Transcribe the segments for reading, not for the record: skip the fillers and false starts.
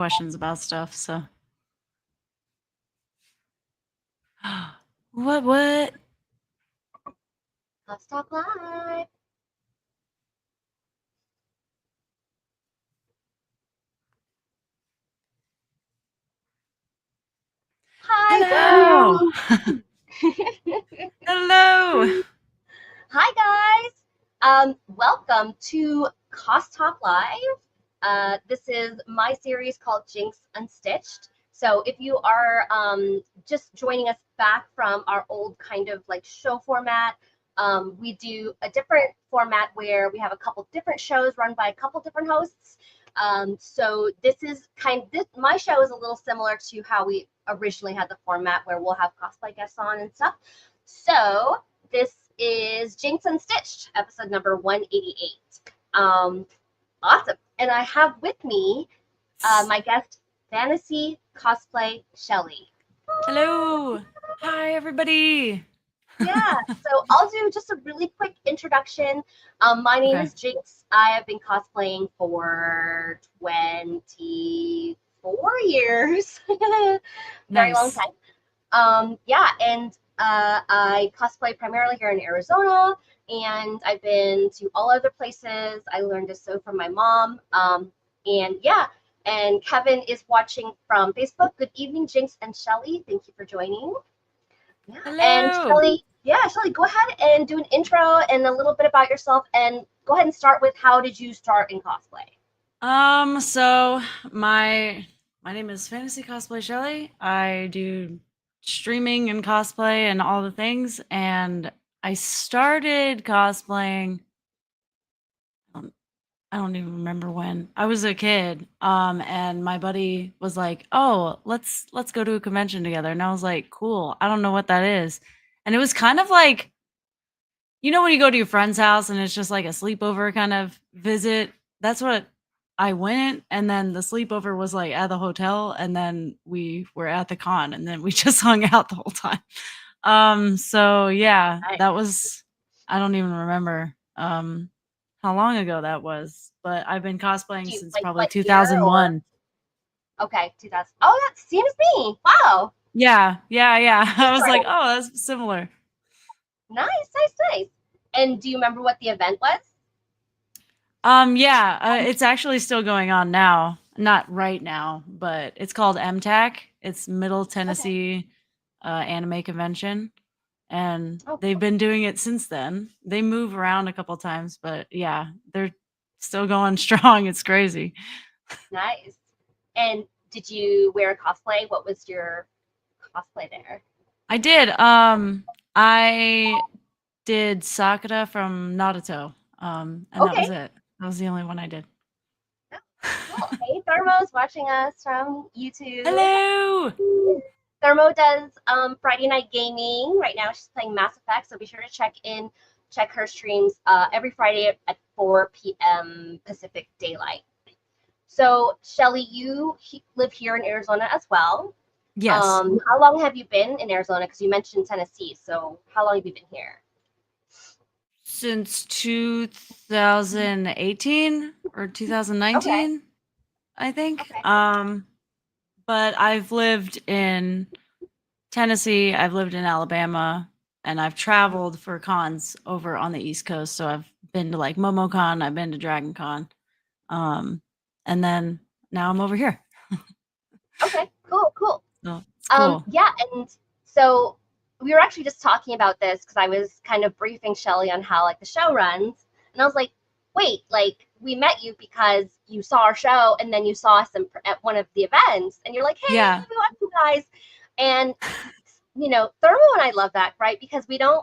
questions about stuff. So, what? Let's talk live. Hi, Hello. guys. Hello. Hi, guys. Welcome to Cost Talk Live. This is my series called Jinx Unstitched. So if you are just joining us back from our old kind of like show format, we do a different format where we have a couple different shows run by a couple different hosts. So this is my show is a little similar to how we originally had the format where we'll have cosplay guests on and stuff. So this is Jinx Unstitched, episode number 188. Awesome. And I have with me my guest, Fantasy Cosplay Shelly. Hello. Hi, everybody. Yeah, so I'll do just a really quick introduction. My name Okay. is Jinx. I have been cosplaying for 24 years. Very long Nice. time. Yeah, and I cosplay primarily here in Arizona, and I've been to all other places. I learned to sew from my mom. And yeah, and Kevin is watching from Facebook. Good evening, Jinx and Shelly. Thank you for joining. Yeah, and Hello. Shelly, go ahead and do an intro and a little bit about yourself, and go ahead and start with how did you start in cosplay? So my name is Fantasy Cosplay Shelly. I do streaming and cosplay and all the things, and I started cosplaying. I don't even remember when. I was a kid, and my buddy was like, "Oh, let's go to a convention together." And I was like, "Cool." I don't know what that is. And it was kind of like, when you go to your friend's house and it's just like a sleepover kind of visit. That's what I went, and then the sleepover was like at the hotel, and then we were at the con, and then we just hung out the whole time. So yeah, Nice. that was, I don't even remember how long ago that was, but I've been cosplaying Do you since like probably what year or 2001. okay, 2000? Oh, that's same as me. Wow. Yeah. You I was like, started. "Oh, that's similar." Nice. And do you remember what the event was? Yeah, it's actually still going on now. Not right now, but it's called MTAC. It's Middle Okay. Tennessee Anime Convention, and Oh, they've cool. been doing it since then. They move around a couple times, but yeah, they're still going strong. It's crazy. Nice. And did you wear a cosplay? What was your cosplay there? I did. I did Sakura from Naruto. And that was Okay. it. That was the only one I did. Oh, cool. Hey, Thermo's watching us from YouTube. Hello. Thermo does Friday night gaming. Right now she's playing Mass Effect, so be sure to check her streams every Friday at 4 p.m. Pacific Daylight. So, Shelly, you live here in Arizona as well. Yes. How long have you been in Arizona? Because you mentioned Tennessee. So, how long have you been here? Since 2018 or Okay. 2019, I think. Okay. But I've lived in Tennessee, I've lived in Alabama, and I've traveled for cons over on the East Coast. So I've been to like MomoCon, I've been to Dragon Con. And then now I'm over here. Okay. Cool. So it's cool. Yeah, and so we were actually just talking about this because I was kind of briefing Shelly on how like the show runs, and I was like, wait, like we met you because you saw our show, and then you saw us at one of the events, and you're like, hey, Yeah. we watch you guys, and Thermo and I love that, right? Because we do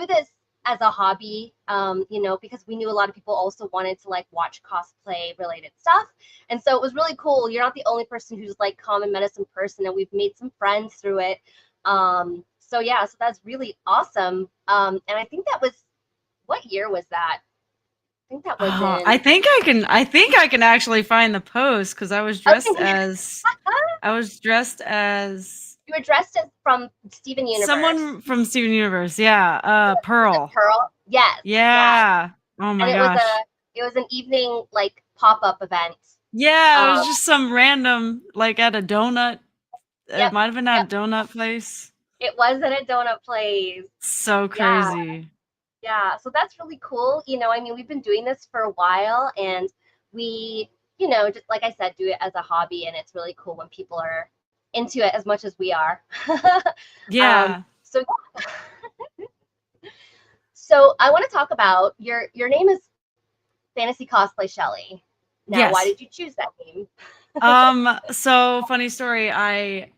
this as a hobby, because we knew a lot of people also wanted to like watch cosplay related stuff. And so it was really cool. You're not the only person who's like come and met us in person, and we've made some friends through it. So yeah, so that's really awesome. And I think that was what year was that? I think that was Oh, in I think I can actually find the post because okay. I was dressed as You were dressed as from Steven Universe. someone from Steven Universe. Yeah. Was it Pearl. Pearl? Yes. Yeah. Oh And my it was gosh. an evening like pop-up event. Yeah, it Um, was just some random, like at a donut. It yep, might have been at yep. a donut place. It was at a donut place. So Yeah, crazy. yeah. So that's really cool. I mean, we've been doing this for a while, and we, just like I said, do it as a hobby, and it's really cool when people are into it as much as we are. Yeah. So so I want to talk about your name is Fantasy Cosplay Shelly. Now, why Yes. did you choose that name? So funny story. I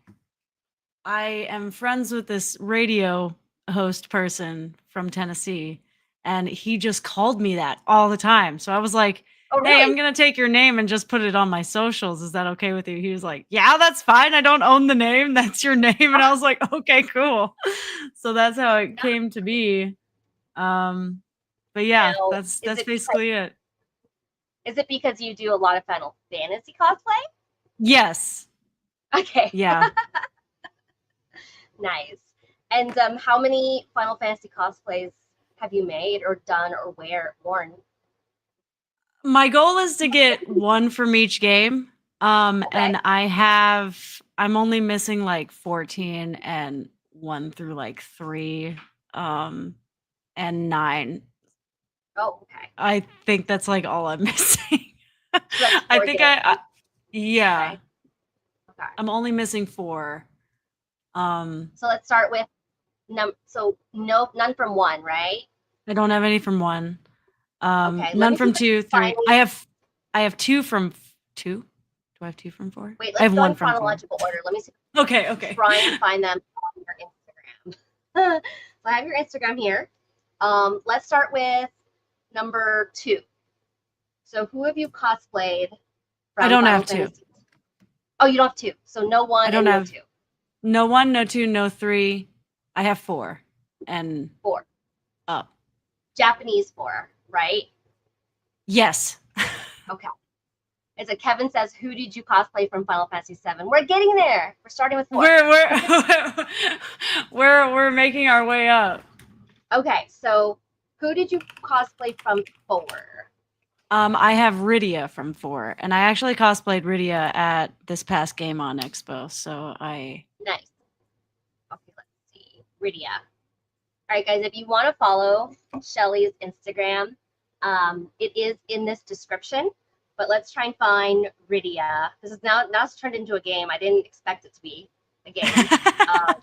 am friends with this radio host person from Tennessee, and he just called me that all the time. So I was like, Oh, "Hey, I'm really? gonna take your name and just put it on my socials. Is that okay with you?" He was like, "Yeah, that's fine. I don't own the name. That's your name." And I was like, "Okay, cool." So that's how it came to be. Um, but yeah, Now, that's basically it. is it because you do a lot of Final Fantasy cosplay? Yes. Okay, Yeah. nice. And how many Final Fantasy cosplays have you made or done or worn? My goal is to get one from each game. Okay. And I'm only missing like 14 and 1 through like 3, and 9. Oh, okay. I think that's like all I'm missing. So that's I four think games. yeah, Okay. Okay. I'm only missing 4. Um, So let's start with so no none from one, right? I don't have any from 1. Okay. Let None me see from if I can 2, 3. find. I have 2 from 2. Do I have 2 from 4? Wait, I let's have go 1 in from 4. chronological order. Let me see. Okay, okay. Try and find them on your Instagram. So I have your Instagram here. Let's start with number 2. So who have you cosplayed I from don't Final have 2. Fantasy? Oh, you don't have 2. So no I 1 don't and no have 2. no 1, no 2, no 3. I have 4 and 4. up. Japanese 4, right? Yes. Okay. It's a Kevin says, who did you cosplay from Final Fantasy 7? We're getting there. We're starting with 4. We're we're making our way up. Okay, so who did you cosplay from 4? I have Rydia from 4, and I actually cosplayed Rydia at this past Game On Expo, so I Nice. Okay, let's see. Rydia. All right, guys, if you want to follow Shelly's Instagram, it is in this description. But let's try and find Rydia. This is now it's turned into a game. I didn't expect it to be a game. Um,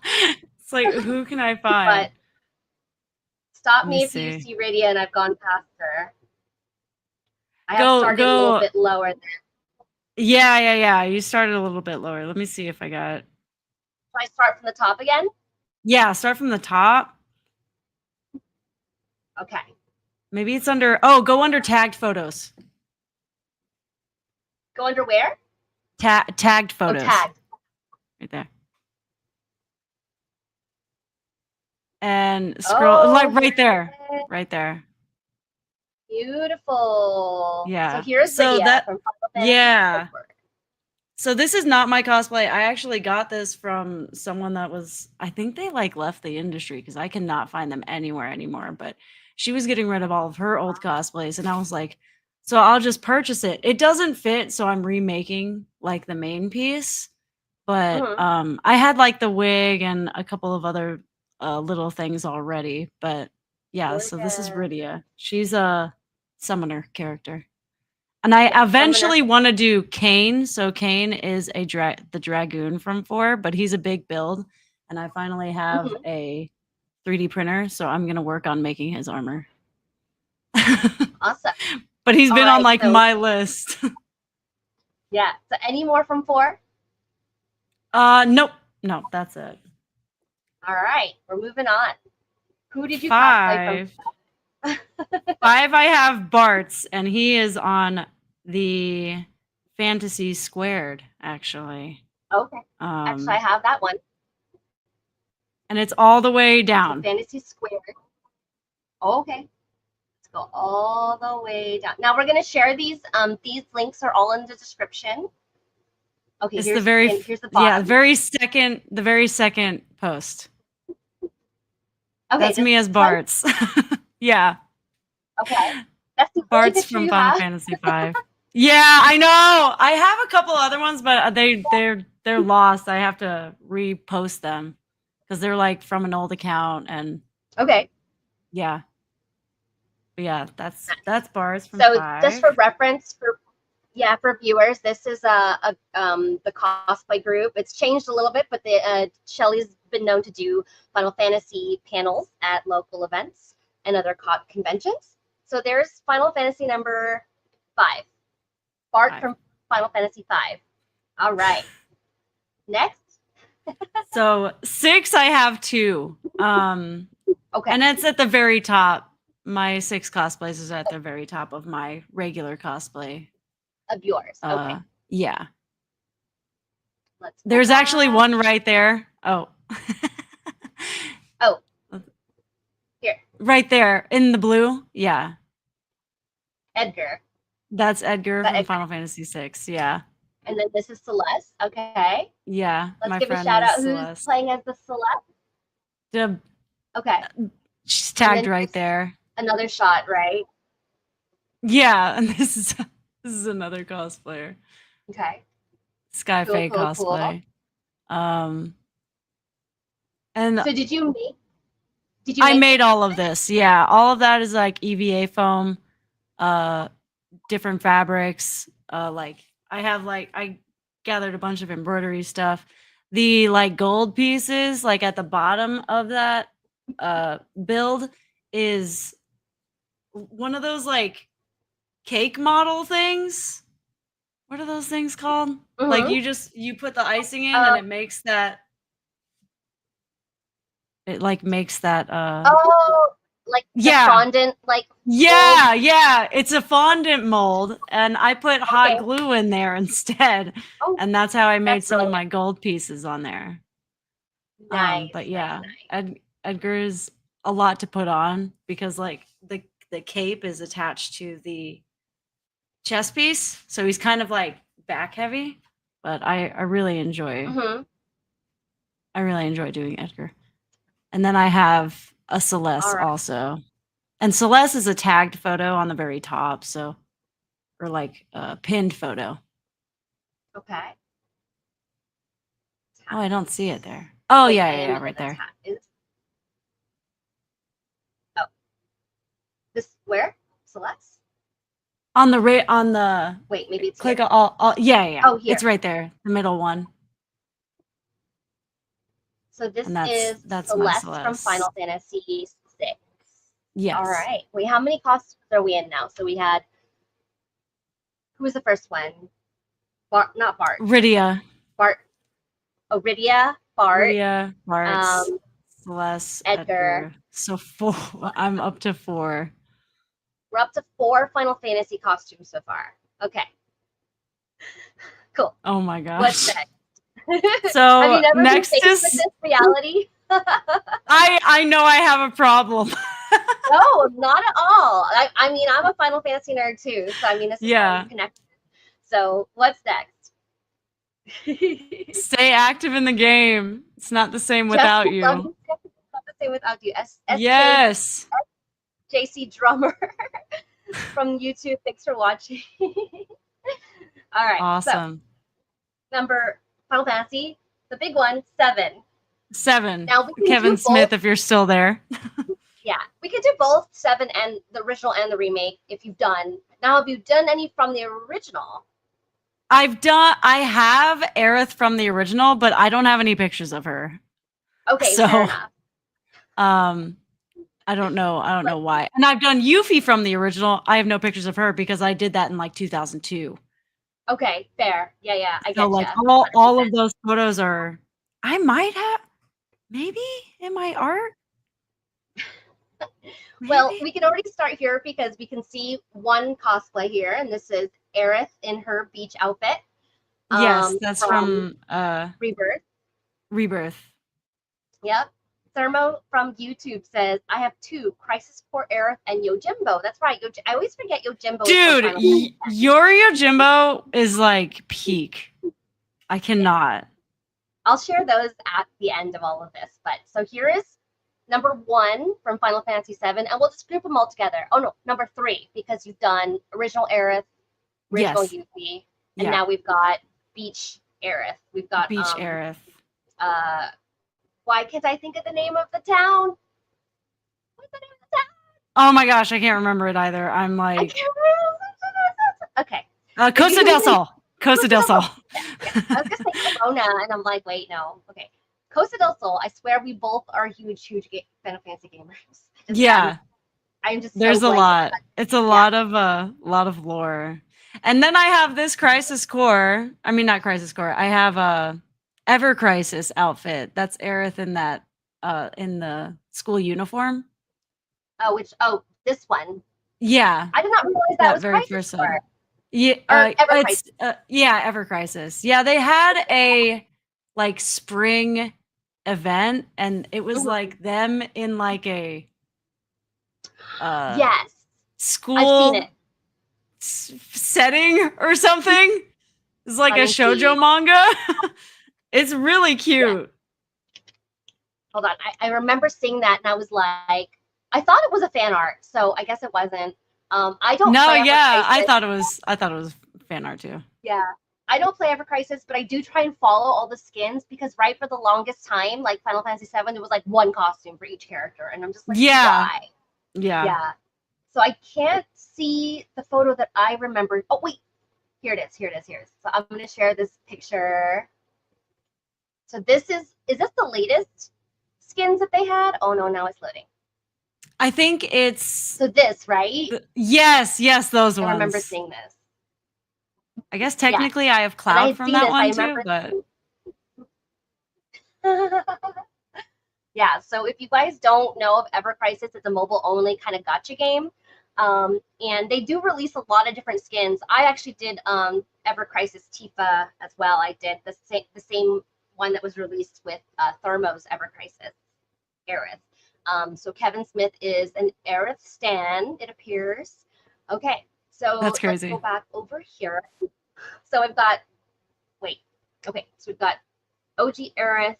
It's like, who can I find? but stop Let me me if you see. see Rydia and I've gone past her. I have Go started a little go bit lower than. Yeah. You started a little bit lower. Let me see if I got it. Should I start from the top again? Yeah, start from the top. Okay. Maybe it's under go under tagged photos. Go under where? Tagged Oh, photos. tagged. Right there. And scroll Oh, like here right there. it is. Right there. Beautiful. So Yeah. here's So Rydia that from Final Fantasy yeah. 4. So this is not my cosplay. I actually got this from someone that was I think they like left the industry because I cannot find them anywhere anymore. But she was getting rid of all of her old cosplays, and I was like, so I'll just purchase it. It doesn't fit, so I'm remaking like the main piece. But Mm-hmm. I had like the wig and a couple of other little things already. But yeah, so this is Gorgeous. Rydia. She's a summoner character. And I Yes, summoner. eventually want to do Kane. So Kane is the dragoon from 4, but he's a big build, and I finally have Mm-hmm. a 3D printer, so I'm gonna work on making his armor. Awesome. But he's All been on right. like So my list. yeah. So any more from 4? Nope, nope, that's it. All right. We're moving on. Who did you cosplay from? 5, 5. I have Bart's, and he is on the Fantasy Squared actually. Okay. Actually, I have that one. And it's all the way So down. Fantasy Square. Okay. Let's go all the way down. Now we're gonna share these. These links are all in the description. Okay, It's the very here's the yeah, bottom. the very second post. Okay, That's me as this one. Bart's. Yeah. Okay, that's the only Bart's picture from you Final have. Fantasy 5. Yeah, I know. I have a couple other ones, but they're lost. I have to repost them because they're like from an old account, and Okay. yeah, but yeah, Nice. that's bars from So just 5. for reference, for viewers, this is the cosplay group. It's changed a little bit, but the Shelly's been known to do Final Fantasy panels at local events and other conventions. So there's Final Fantasy number 5, Bart 5. from Final Fantasy 5. All right, next. So 6, I have 2. Okay, And it's at the very top. My 6 cosplays is at the very top of my regular cosplay. of yours. Okay, Yeah. let's pull There's actually that. one right there. Oh. Oh, here, Right there in the blue. Yeah. Edgar. That's Edgar That from Edgar. Final Fantasy 6. Yeah. And then this is Celeste. Okay, Yeah. let's My give a friend shout is out. Who's Celeste. playing as the Celeste? The, Okay, she's and tagged then right just there. another shot, right? Yeah. And this is another cosplayer. Okay. Cool, Skyfae cool, cool. cosplay. Um, and So did you I make made all of this. Yeah. All of that is like EVA foam, uh, different fabrics. Like I gathered a bunch of embroidery stuff. The like gold pieces, like at the bottom of that build, is one of those like cake model things. What are those things called? Like mm-hmm. you put the icing in and um it makes that it like makes that oh like the yeah. fondant like mold. Yeah, yeah, it's a fondant mold, and I put hot Okay. glue in there instead, Oh, and that's how I made that's some of brilliant. my gold pieces on there. But Nice, nice, yeah, nice. Edgar's a lot to put on because like the cape is attached to the chest piece, so he's kind of like back heavy. But Mm-hmm. I really enjoy doing Edgar. And then I have a All Celeste right. also, and Celeste is a tagged photo on the very top, so or like a pinned photo. Okay. Oh, Hat. I don't see it there. Oh, Wait, yeah, I yeah, am yeah, in right this there. hat. Is oh this where? Celeste? On the Wait, maybe it's click here. all yeah, yeah, yeah. Oh, It's here. right there, the middle one. So this And is that's my Celeste from Celeste. Final Fantasy 6. All Yes. right. Wait, how many costumes are we in now? So we had who was the first one? Bart, not Bart. Rydia. Bart, Oridia, Bart, Rydia, Bartz, um, Celeste, Edgar. Edgar. So 4. I'm up to 4. We're up to 4 Final Fantasy costumes so far. Okay, cool. Oh my What's gosh. next? Have you So never been next faced with is this reality? I know I have a problem. No, not at all. I mean, I'm a Final Fantasy nerd too, so I mean, this is how we Yeah. connect. So, what's next? Stay active in the game. It's not the same without Jesse you. Loving not the same without you. Yes. JC Drummer from YouTube. Thanks for watching. All right, so Awesome. number Final Fantasy, the big one, 7. 7. Now we can Kevin do both. Smith, if you're still there. Yeah, we could do both 7 and the original and the remake if you've done. Now, have you done any from the original? I have Aerith from the original, but I don't have any pictures of her. Okay, fair So, enough. um, I don't know But why. And I've done Yuffie from the original. I have no pictures of her because I did that in like 2002. okay, fair. Yeah, yeah, I So get you. like all of those photos are I might have maybe in my art. Well, Maybe. we can already start here because we can see one cosplay here, and this is Aerith in her beach outfit. Yes, that's From from Rebirth. Rebirth. Yep. Thermo from YouTube says, I have 2, Crisis Core Aerith and Yojimbo. That's right. I always forget Yojimbo is from Dude, Final Fantasy. your Yojimbo is like peak. I Yeah. cannot. I'll share those at the end of all of this. But so here is number 1 from Final Fantasy 7, and we'll just group them all together. Oh no, number 3, because you've done original Aerith, original Yes. Yuffie, and Yeah. now we've got Beach Aerith. We've got Beach Aerith. why can't I think of the name of the town? What's the name of the town? Oh my gosh, I can't remember it either. I'm I like, can't remember. Okay. Costa del Sol. Costa del Sol. Yeah. I was gonna say Corona, and I'm like, wait, no. Okay. Costa del Sol. I swear we both are huge Final Fantasy gamers. Yeah. I'm just There's so a blank. lot. It's a lot of lore. And then I have this Crisis Core. I mean, not Crisis Core. I have a Ever Crisis outfit. That's Aerith in the school uniform. This one. Yeah. I did not realize that was very Crisis first Core. one. Yeah, Or Ever it's yeah, Ever Crisis. Yeah, they had a like spring event, and it was like them in like a yes, I've seen school it. setting or something. It's like Let a me shoujo see. manga. It's really cute. Hold on. I remember seeing that, and I was like, I thought it was a fan art, so I guess it wasn't. I don't No, play Ever yeah, Crisis. I thought it was fan art too. Yeah. I don't play Ever Crisis, but I do try and follow all the skins because right for the longest time, like Final Fantasy VII, there was like one costume for each character, and I'm just like, why? Yeah. So I can't see the photo that I remember. Oh wait, here it is. So I'm gonna share this picture. So this is this the latest skins that they had? Oh no, now it's loading. I think it's so this, right? Yes, those ones. I remember seeing this. I guess technically I have Cloud from that one too, but yeah, so if you guys don't know of Ever Crisis, it's a mobile only kind of gacha game. And they do release a lot of different skins. I actually did Ever Crisis Tifa as well. I did the same one that was released with Thermo's Ever Crisis Aerith. So Kevin Smith is an Aerith stan, it appears. Okay, so that's crazy. Let's go back over here. So we've got, so we've got OG Aerith,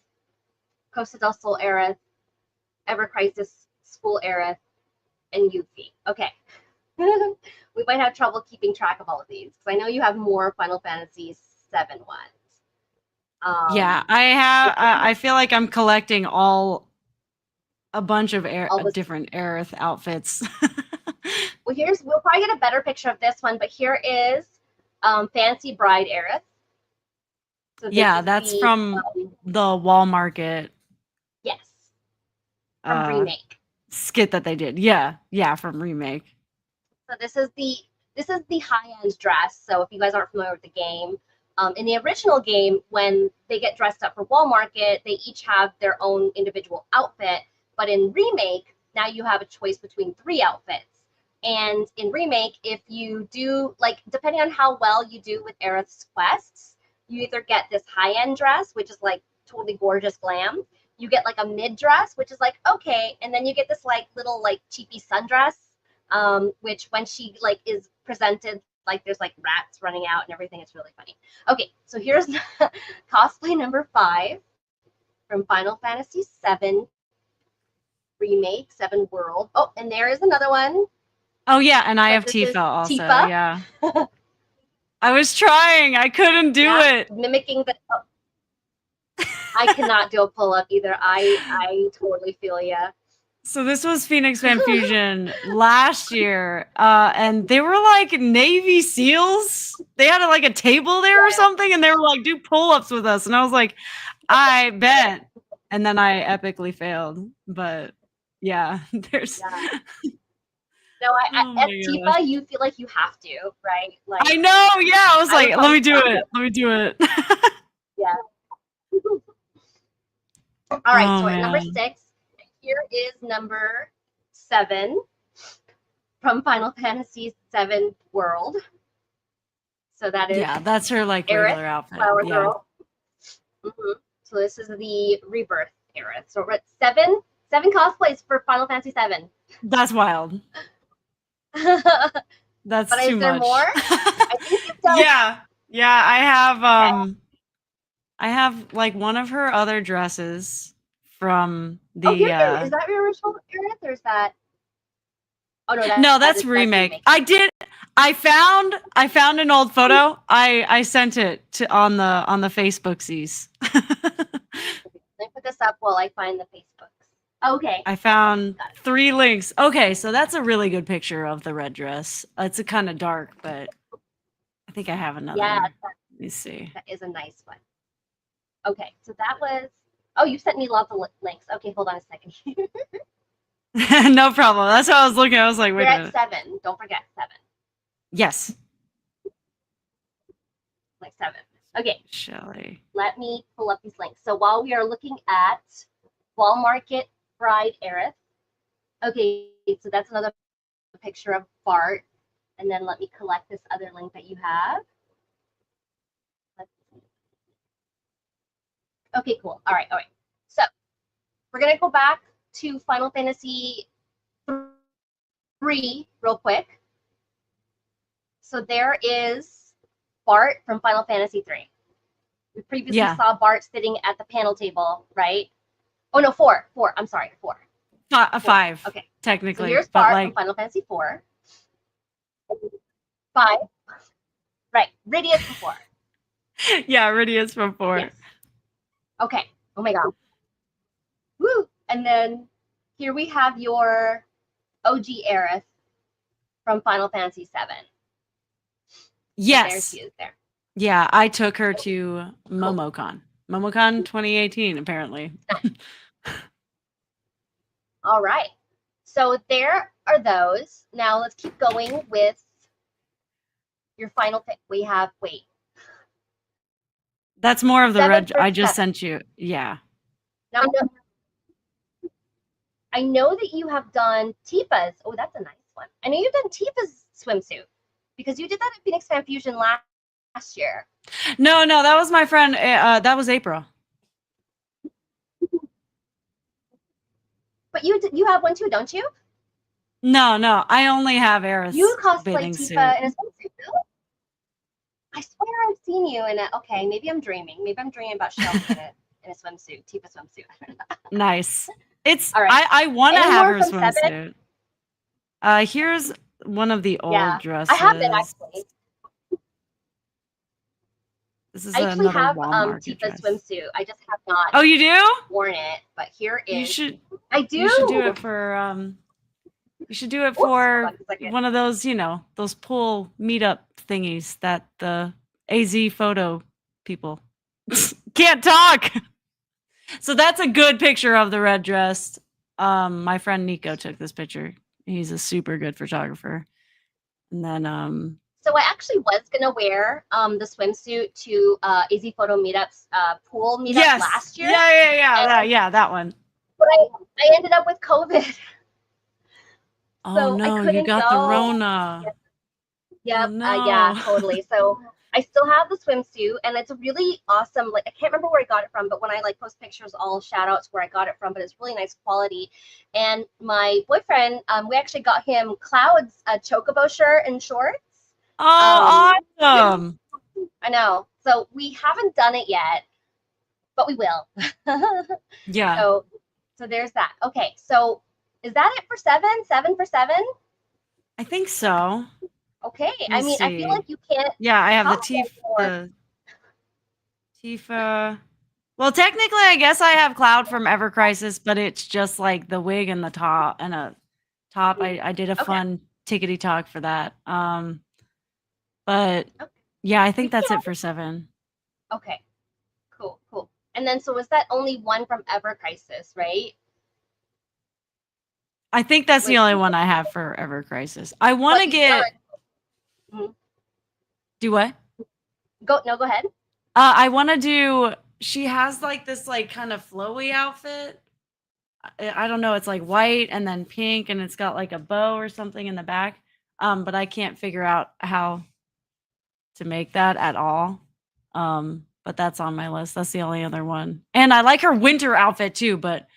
Costa del Sol Aerith, Ever Crisis School Aerith, and Yuffie. Okay. We might have trouble keeping track of all of these because I know you have more Final Fantasy VII ones. Yeah, I have. I feel like I'm collecting a bunch of different Aerith outfits. Well, we'll probably get a better picture of this one, but here is Fancy Bride Aerith. So yeah, that's from the Wall Market. Yes. From Remake. Skit that they did. Yeah, from Remake. So this is the high-end dress. So if you guys aren't familiar with the game, in the original game, when they get dressed up for Wall Market, they each have their own individual outfit. But in Remake, now you have a choice between 3 outfits. And in Remake, if you do, like, depending on how well you do with Aerith's quests, you either get this high-end dress, which is like totally gorgeous glam. You get like a mid dress, which is like okay, and then you get this like little like cheapy sundress, which when she like is presented, like there's like rats running out and everything. It's really funny. Okay, so here's cosplay number 5 from Final Fantasy VII Remake 7 World. Oh, and there is another one. Oh yeah, and I have Tifa also. Tifa. Yeah. I was trying. I couldn't do it. Mimicking the. Oh. I cannot do a pull up either. I totally feel ya. So this was Phoenix Fan Fusion last year, and they were like Navy SEALs. They had like a table there or something, and they were like, "Do pull-ups with us," and I was like, "I bet." And then I epically failed. But yeah, there's. Yeah. No, at Tifa, you feel like you have to, right? Like I know. Yeah, I was like, "Let me do it. Let me do it." Yeah. All right. So at number 6. Here is number 7 from Final Fantasy VII World. So that is that's her like regular outfit. Flower Girl. So this is the Rebirth Aerith. So we're at 7 cosplays for Final Fantasy VII. That's wild. That's but too is there much. More? I think you've done. Yeah. I have like one of her other dresses from the. Is that your original Aerith, or is that? Oh no, that's Remake. I I found an old photo. I sent it to on the Facebooksies. Let me put this up while I find the Facebooks. Okay. I Okay. found Got it. 3 links. Okay, so that's a really good picture of the red dress. It's a kind of dark, but I think I have Yeah, another. Let me see. that is a nice one. Okay, so that was. Oh, you sent me lots of links. Okay, hold on a second. No problem. That's what I was looking. I was like, We're wait a at minute. 7. Don't forget 7. Yes, Like 7. Okay, Shelly. let me pull up these links. So while we are looking at Wall Market Bride Aerith, okay, so that's another picture of Bart. And then let me collect this other link that you have. Let's see. Okay, cool. All right, all right. So we're gonna go back to Final Fantasy 3 real quick. So there is Bart from Final Fantasy 3. We previously saw Bart sitting at the panel table, right? Oh no, 4. 4. I'm sorry, 4. 5. Okay. Technically, So here's but Bart from like Final Fantasy 4. 5. Right. Rydia's from 4. yeah, Rydia's from 4. Yes. Okay. Oh my god. Woo! And then here we have your OG Aerith from Final Fantasy 7. Yes. There she is there. Yeah, I took her to Cool. MomoCon. MomoCon 2018, apparently. All right. So there are those. Now let's keep going with your final pick. We have, wait. That's more of the 7 red. for I just 7. sent you. Yeah. Now I know that you have done Tifa's. Oh, that's a nice one. I know you've done Tifa's swimsuit because you did that at Phoenix Fan Fusion last year. No, that was my friend. That was April. But you have one too, don't you? No, I only have Aerith's You cosplay bathing Tifa suit. in a swimsuit, really? I swear I've seen you in a. Okay, maybe I'm dreaming. Maybe I'm dreaming about Shelly in a swimsuit, Tifa swimsuit. Nice. It's. All right. I want to Any have more her from 7? swimsuit. Here's one of the old Yeah, dresses. I have it actually. This is I actually another have Walmart Tifa's dress. swimsuit. I just have not Oh, you do? worn it. But here is. You should. I do. You should do it for. You should do it Oops, for hold on a second. one of those, those pool meetup thingies that the AZ photo people can't talk. So that's a good picture of the red dress. My friend Nico took this picture. He's a super good photographer. And then So I actually was gonna wear the swimsuit to AZ Photo Meetups pool meetup last year. Yeah, that one. But I ended up with COVID. Oh So I no, you couldn't got the go. Rona. Yep. Oh no. Yeah, totally. So I still have the swimsuit and it's really awesome. Like I can't remember where I got it from, but when I like post pictures, I'll shout out to where I got it from, but it's really nice quality. And my boyfriend, we actually got him Cloud's chocobo shirt and shorts. Oh, awesome. I know. So we haven't done it yet, but we will. Yeah. So there's that. Okay. So is that it for 7? 7 for 7? I think so. Okay. I mean, I feel like you can't. Yeah, I have the Tifa. Well, technically, I guess I have Cloud from Ever Crisis, but it's just like the wig and the top and a top. I did a fun tickety talk for that. But yeah, I think that's it for 7. Okay. Cool. And then so was that only one from Ever Crisis, right? I think that's the only one I have for Ever Crisis. I want to get. Do what? Go ahead. I want to do. She has like this like kind of flowy outfit. I don't know. It's like white and then pink, and it's got like a bow or something in the back. But I can't figure out how to make that at all. But that's on my list. That's the only other one. And I like her winter outfit too, but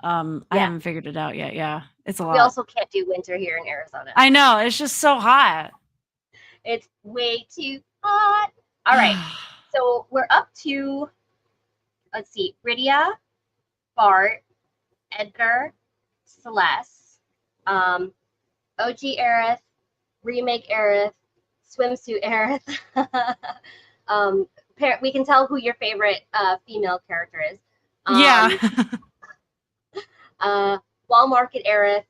I haven't figured it out yet. Yeah, it's a lot. We also can't do winter here in Arizona. I know, it's just so hot. It's way too hot. All right, so we're up to, let's see, Rydia, Bart, Edgar, Celeste, OG Aerith, remake Aerith, swimsuit Aerith. We can tell who your favorite female character is. Yeah. Wall Market Aerith,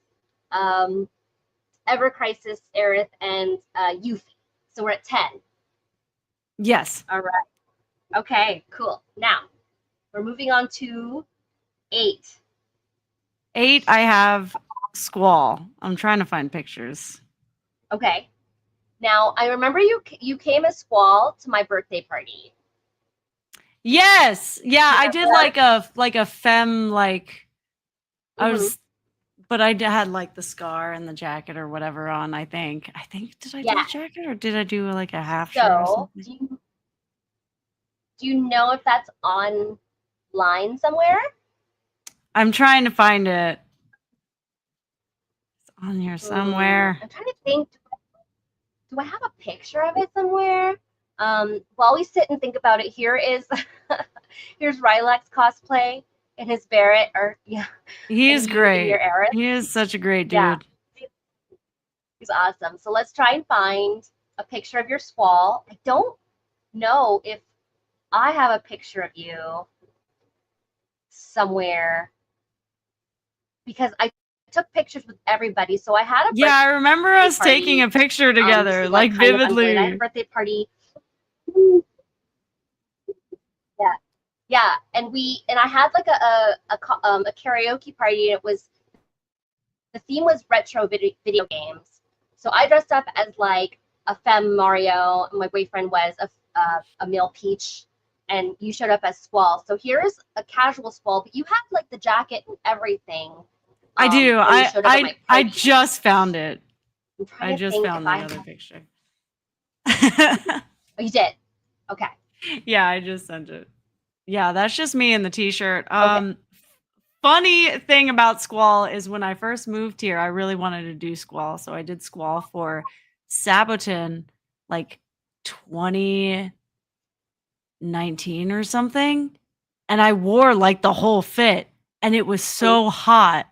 Ever Crisis Aerith, and Yuffie. So we're at 10. Yes. All right. Okay, cool. Now we're moving on to 8. 8, I have Squall. I'm trying to find pictures. Okay. Now I remember you came as Squall to my birthday party. Yes. Yeah, I did like a femme I was but I had like the scar and the jacket or whatever on, I think. Did I do a jacket or did I do like a half shirt or something? Do you know if that's online somewhere? I'm trying to find it. It's on here somewhere. I'm trying to think. Do I have a picture of it somewhere? While we sit and think about it, here's Rylax cosplay and his Barrett, He is great. Your Aerith. He is such a great dude. Yeah, he's awesome. So let's try and find a picture of your Squall. I don't know if I have a picture of you somewhere because I took pictures with everybody. So I had a I remember us taking a picture together, like vividly. I had a birthday party. Yeah, and I had like a karaoke party. And the theme was retro video games. So I dressed up as like a femme Mario, and my boyfriend was a male Peach, and you showed up as Squall. So here's a casual Squall, but you have like the jacket and everything. I do. I just found it. I just found the other picture. Oh, you did? Okay. Yeah, I just sent it. Yeah, that's just me in the t-shirt. Funny thing about Squall is when I first moved here, I really wanted to do Squall. So I did Squall for Sabotin like 2019 or something. And I wore like the whole fit. And it was so hot.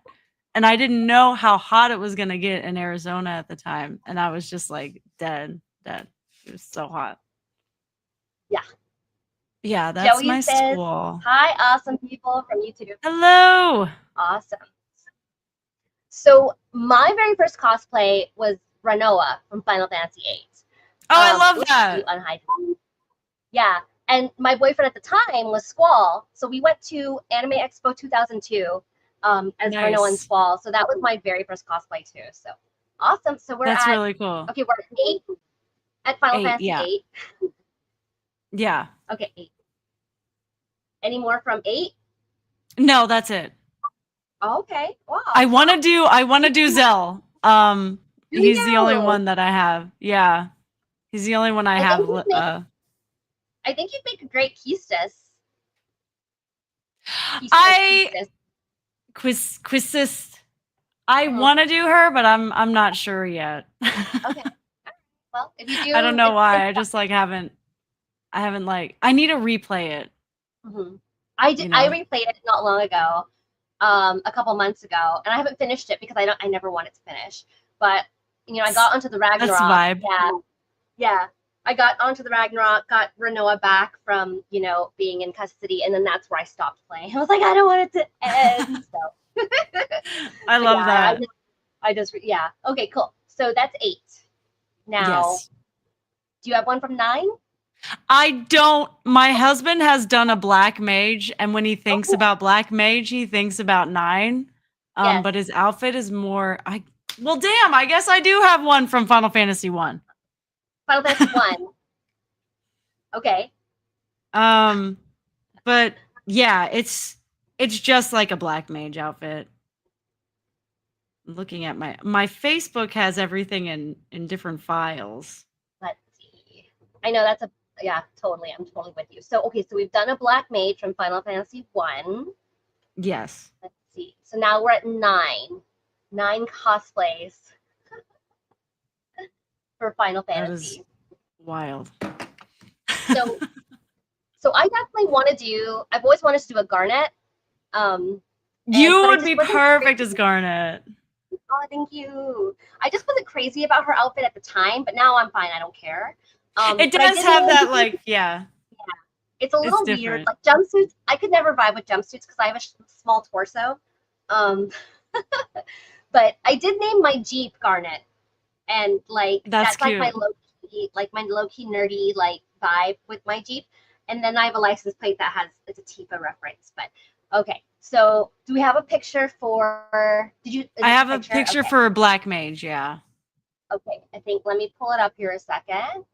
And I didn't know how hot it was going to get in Arizona at the time. And I was just like dead. It was so hot. Yeah. Yeah, that's Joey my says, Squall. Hi, awesome people from YouTube. Hello. Awesome. So my very first cosplay was Renoa from Final Fantasy VIII. Oh, I love that. Yeah, and my boyfriend at the time was Squall. So we went to Anime Expo 2002 as Renoa and Squall. So that was my very first cosplay too. So awesome. So that's really cool. Okay, we're at 8 at Final Fantasy VIII. Yeah. Okay, 8. Any more from 8? No, that's it. Okay. Wow. I want to do Zell. He's the only one that I have. Yeah. He's the only one I have. I think you'd make a great Quistis. Quistis. I want to do her, but I'm not sure yet. Okay. Well, if you do, I don't know why. I just like haven't I need to replay it. I replayed it not long ago, a couple months ago, and I haven't finished it because I never wanted to finish. But I got onto the Ragnarok. That's vibe. Yeah. I got onto the Ragnarok, got Renoa back from being in custody, and then that's where I stopped playing. I was like, I don't want it to end. So I love that. Okay, cool. So that's 8. Now, do you have one from 9? I don't. My husband has done a black mage, and when he thinks about black mage, he thinks about 9. But his outfit is more. Well, damn. I guess I do have one from Final Fantasy 1. Final Fantasy 1. Okay. But yeah, it's just like a black mage outfit. Looking at my Facebook has everything in different files. Let's see. I know that's totally. I'm totally with you. So okay, so we've done a black mage from Final Fantasy 1. Yes. Let's see. So now we're at 9. 9 cosplays for Final Fantasy. That is wild. So I definitely want to do. I've always wanted to do a Garnet. You would be perfect as Garnet. Oh, thank you. I just wasn't crazy about her outfit at the time, but now I'm fine. I don't care. It But I does did have name that, like, yeah, it's a it's little weird. different. Like jumpsuits, I could never vibe with jumpsuits because I have a small torso. Um, but I did name my Jeep Garnet, and like That's that's cute. like my low key nerdy like vibe with my Jeep. And then I have a license plate that has it's a Tifa reference. But okay, so do we have a picture for? Did you? Is I this a have a picture? picture Okay, for a black mage, yeah. okay. I think let me pull it up here a second.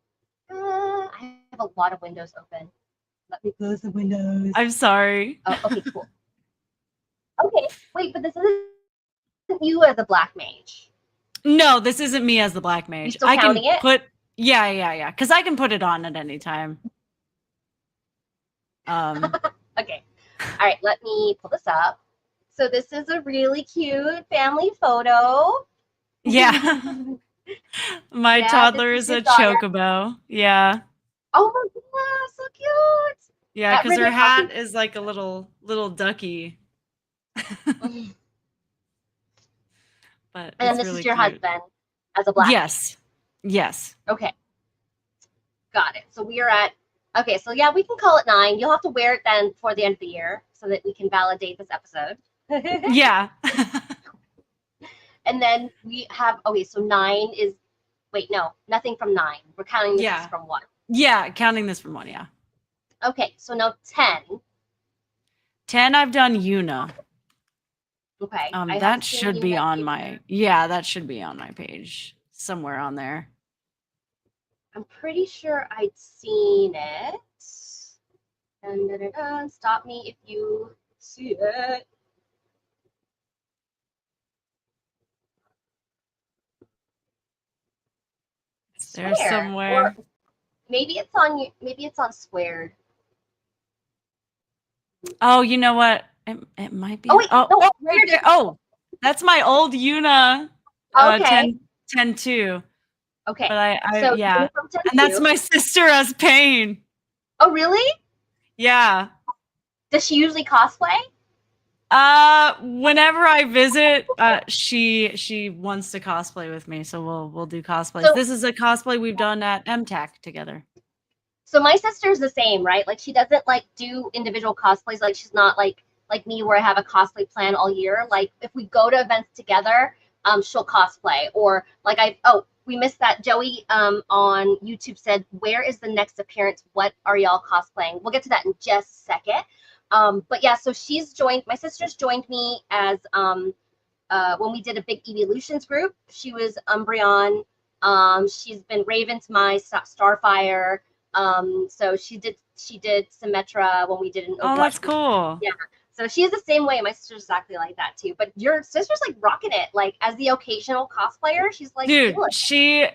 I have a lot of windows open. Let me close the windows. I'm sorry. Oh, okay, cool. Okay, wait, but this isn't you as a black mage. No, this isn't me as the black You mage. still I can counting it? put yeah, because I can put it on at any time. Um, Okay. All right, let me pull this up. So this is a really cute family photo. yeah. My Yeah, this toddler is is your a daughter. chocobo. Yeah. Oh my goodness, so cute. Yeah, That because her ribbon hat is like a little ducky, and but then it's this is really your cute. husband as a black mage. Yes. Yes. Okay, got it. So we are at okay, so yeah, we can call it 9. You'll have to wear it then for the end of the year so that we can validate this episode. Yeah. And then we have okay, so 9 is wait, no, nothing from 9. We're counting this as Yeah. from 1. Yeah, counting this from one, yeah. Okay, so now 10. 10, I've done Yuna. Okay, I have That seen should you be at on you. my yeah, that should be on my page. Somewhere on there. I'm pretty sure I'd seen it. Dun, dun, dun, dun. Stop me if you see it. I It's there swear, or somewhere. maybe it's on you. Maybe it's on Squared. Oh, you know what? It might be Oh wait, oh, no, oh, right Squared is there. Oh, that's my old Yuna, okay. 10-2. Okay, But I so yeah. you're from And that's 10-2. my sister as Pain. Oh really? Yeah. Does she usually cosplay? Whenever I visit, she wants to cosplay with me, so we'll do cosplays. So This is a cosplay we've done at MTAC together. so my sister's the same, right? Like she doesn't like do individual cosplays. Like she's not like me where I have a cosplay plan all year. Like if we go to events together, she'll cosplay. Or like we missed that. Joey on YouTube said, "Where is the next appearance? What are y'all cosplaying?" We'll get to that in just a second. But yeah, so she's joined. My sister's joined me as when we did a big evolutions group. She was Umbreon. She's been Raven to my Starfire. So she did Symmetra when we did an Oh, that's Overwatch group. cool. Yeah. So she's the same way. My sister's exactly like that too. But your sister's like rocking it. Like as the occasional cosplayer, she's like Dude, killing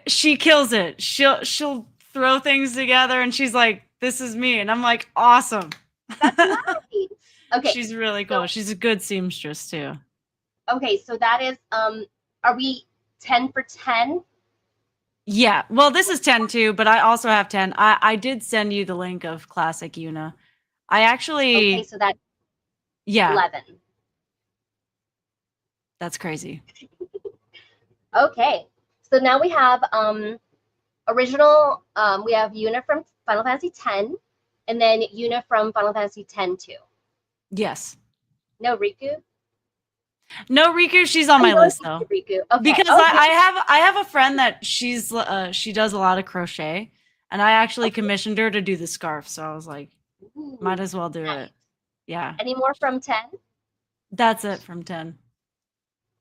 she kills it. She'll throw things together and she's like, "This is me." And I'm like, "Awesome." it. That's nice. Okay. She's really So cool. She's a good seamstress too. okay, so that is are we 10 for 10? Yeah. Well, this is 10 too, but I also have 10. I did send you the link of Classic Yuna. I Okay, actually so that's yeah, 11. that's crazy. Okay. So now we have original we have Yuna from Final Fantasy X and then Yuna from Final Fantasy X 2. Yes. No Riku? No Riku, she's on I my know list it's though. Riku. Okay. Because Oh, good. I have a friend that she does a lot of crochet and I actually Okay. commissioned her to do the scarf, so I was like, might Ooh, as well do nice. it. Yeah. Any more from 10? That's it from 10.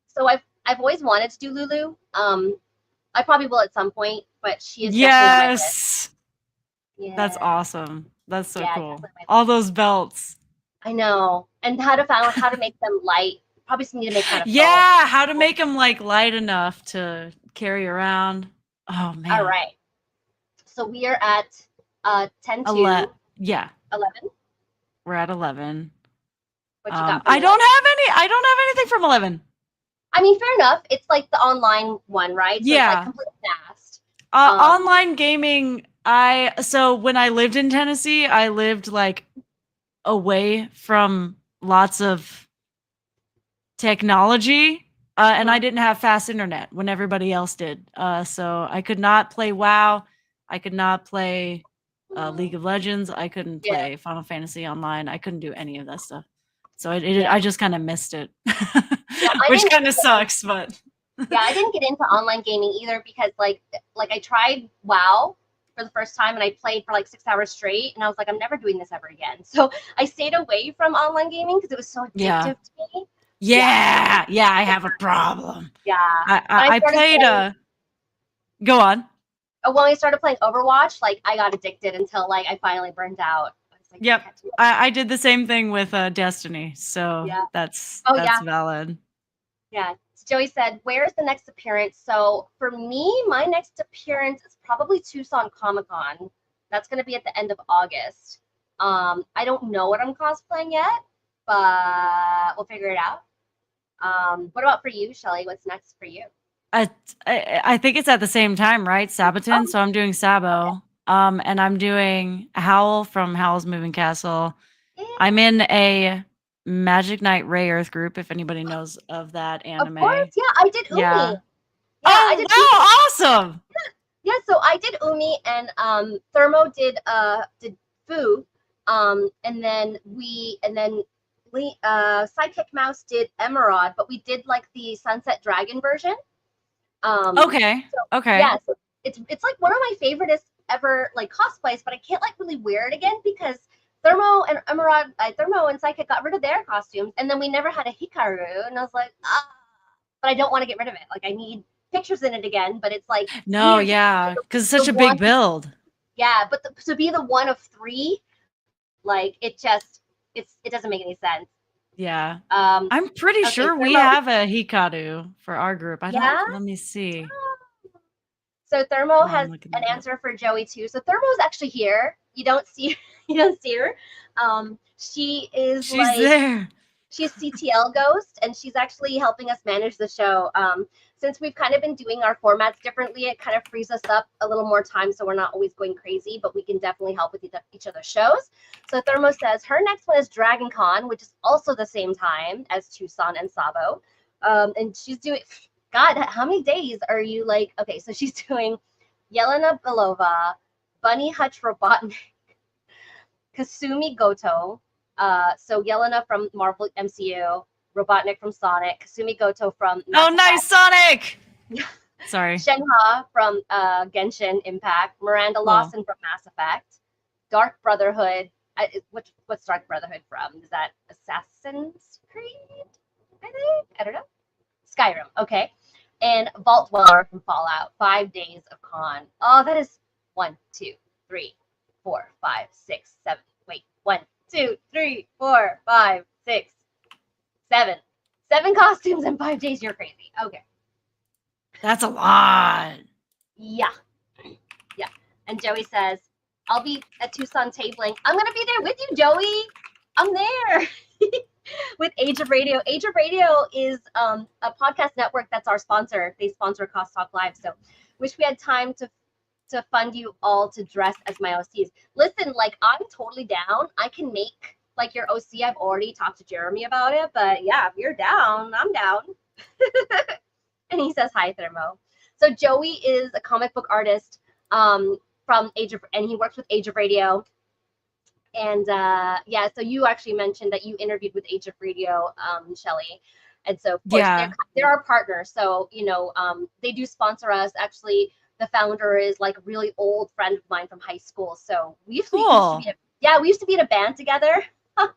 So I've always wanted to do Lulu. I probably will at some point, but she is definitely on my list. Yes. That's Yeah. awesome. That's so Yeah, cool. definitely on my All list. those belts. I know. And how to make them light. Probably some need to make kind of foam. Yeah, how to make them like light enough to carry around. Oh All man. right. So we are at 10 Ele- to yeah, 11. we're at 11. What you got from I 11? don't have anything from 11. I mean, fair enough. It's like the online one, right? So it's like Yeah. completely fast. Um, Online gaming, so when I lived in Tennessee, I lived like away from lots of technology. And I didn't have fast internet when everybody else did. So I could not play WoW. I could not play League of Legends. I couldn't Yeah, play Final Fantasy Online. I couldn't do any of that stuff. So yeah, I just kind of missed it, yeah. I which didn't kind of get in, sucks. But yeah, I didn't get into online gaming either because like I tried WoW for the first time and I played for like 6 hours straight and I was like, I'm never doing this ever again. So I stayed away from online gaming because it was so yeah, addictive to me. Yeah, yeah, I have a problem. yeah. I When I I, I started played. playing, Go on. when I started playing Overwatch, like I got addicted until like I finally burned out. I was like, I Yep. can't do it. I did the same thing with Destiny, so Yeah. that's Oh yeah. valid. Yeah. Joey said, "Where's the next appearance?" So for me, my next appearance is probably Tucson Comic Con. That's going to be at the end of August. I don't know what I'm cosplaying yet, but we'll figure it out. What about for you, Shelly? What's next for you? I I think it's at the same time, right? Sabaton. Oh, So I'm doing okay. Sabo. And I'm doing Howl from Howl's Moving Castle. Yeah. I'm in a Magic Knight Ray Earth group, if anybody knows of that Of course. anime. Yeah, I did Umi. Yeah. Yeah, I Oh did Umi. wow, awesome. Yeah, so I did Umi and Thermo did Fu. And then Sidekick Mouse did Emerald, but we did like the Sunset Dragon version. Okay. So Okay. yeah, so it's like one of my favoriteest ever like cosplays, but I can't like really wear it again because Thermo and Sidekick got rid of their costumes, and then we never had a Hikaru, and I was like, ah, but I don't want to get rid of it. Like I need pictures in it again, but it's like No, weird yeah, because it's the such a one, big build. yeah, but to be the one of three, like it doesn't make any sense. Yeah. Um, I'm pretty okay, sure we Thermo, have a Hikaru for our group. I don't yeah. let me see So Thermo while I'm has looking an it up. answer for Joey too. So Thermo's actually here. You don't see you don't see her. She is She's like there. she's CTL Ghost, and she's actually helping us manage the show. Since we've kind of been doing our formats differently, it kind of frees us up a little more time, so we're not always going crazy, but we can definitely help with each other's shows. So Thermo says her next one is Dragon Con, which is also the same time as Tucson and Sabo. And she's doing, God, how many days are you like? Okay, so she's doing Yelena Belova, Bunny Hutch Robotnik, Kasumi Goto. So Yelena from Marvel MCU, Robotnik from Sonic, Kasumi Goto from Oh, Mass nice, Effect, Sonic! Sorry. Shenhe from Genshin Impact, Miranda Cool. Lawson from Mass Effect, Dark Brotherhood. What's Dark Brotherhood from? Is that Assassin's Creed? I think. I don't know. Skyrim. Okay. And Vault Dweller from Fallout. 5 days of con. Oh, that is 1, 2, 3, 4, 5, 6, 7. Wait, 1, 2, 3, 4, 5, 6, 7. 7 costumes in 5 days. You're crazy. Okay. That's a lot. Yeah. Yeah. And Joey says, I'll be at Tucson tabling. I'm going to be there with you, Joey. I'm there. With Age of Radio. Age of Radio is a podcast network that's our sponsor. They sponsor Cost Talk Live. So wish we had time to fund you all to dress as my OCs. Listen, like I'm totally down. I can make like your OC. I've already talked to Jeremy about it, but yeah, if you're down, I'm down. And he says hi, Thermo. So Joey is a comic book artist from and he works with Age of Radio. And yeah, so you actually mentioned that you interviewed with Age of Radio, Shelly. And so of course Yeah. they're our partners. So they do sponsor us. Actually, the founder is like a really old friend of mine from high school. So Cool. we used to be in a band together. A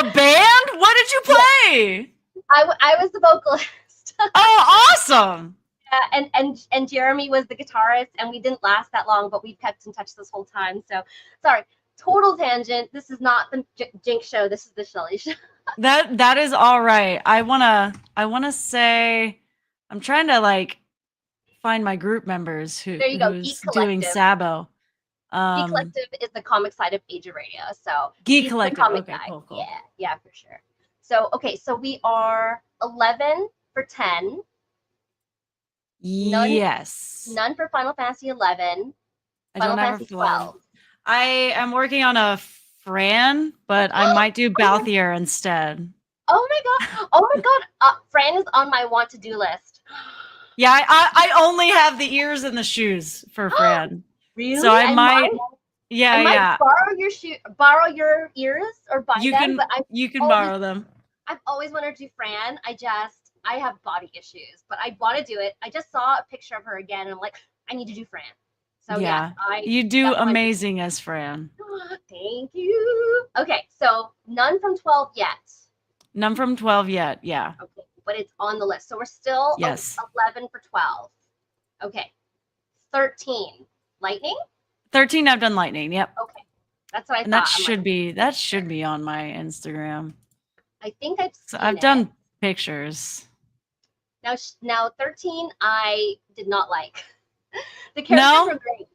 band? What did you play? I was the vocalist. Oh, awesome. Yeah, and Jeremy was the guitarist, and we didn't last that long, but we've kept in touch this whole time. So sorry, total tangent. This is not the Jinx show. This is the Shelly show. That is all right. I wanna say I'm trying to like find my group members There you go, who's Geek doing Collective. Sabo. Geek Collective is the comic side of Age of Radio. So Geek he's the Collective. comic Okay, guy. cool. Yeah, for sure. So okay, so we are 11 for 10. Yes. None for Final Fantasy 11. I Final don't have a Fantasy flood. 12. I am working on a Fran, but I might do Oh, Balthier instead. Oh my god! Oh my god! Fran is on my want to do list. Yeah, I only have the ears and the shoes for Fran. So Really? I might, I might yeah. borrow your ears or buy You them, can but you can always borrow them. I've always wanted to do Fran. I have body issues, but I want to do it. I just saw a picture of her again, and I'm like, I need to do Fran. So yes, Yeah. I You do that's why amazing as Fran. thank you. Okay, so none from 12 yet. None from 12 yet. Yeah. Okay, but it's on the list. So we're still Yes. 11 for 12. Okay, 13. Lightning? 13 I've done lightning. Yep. Okay, that's what I And thought. I'm like, that should be on my Instagram. I think I've So seen I've it. done pictures. Now 13, I did not like. The characters No? were great.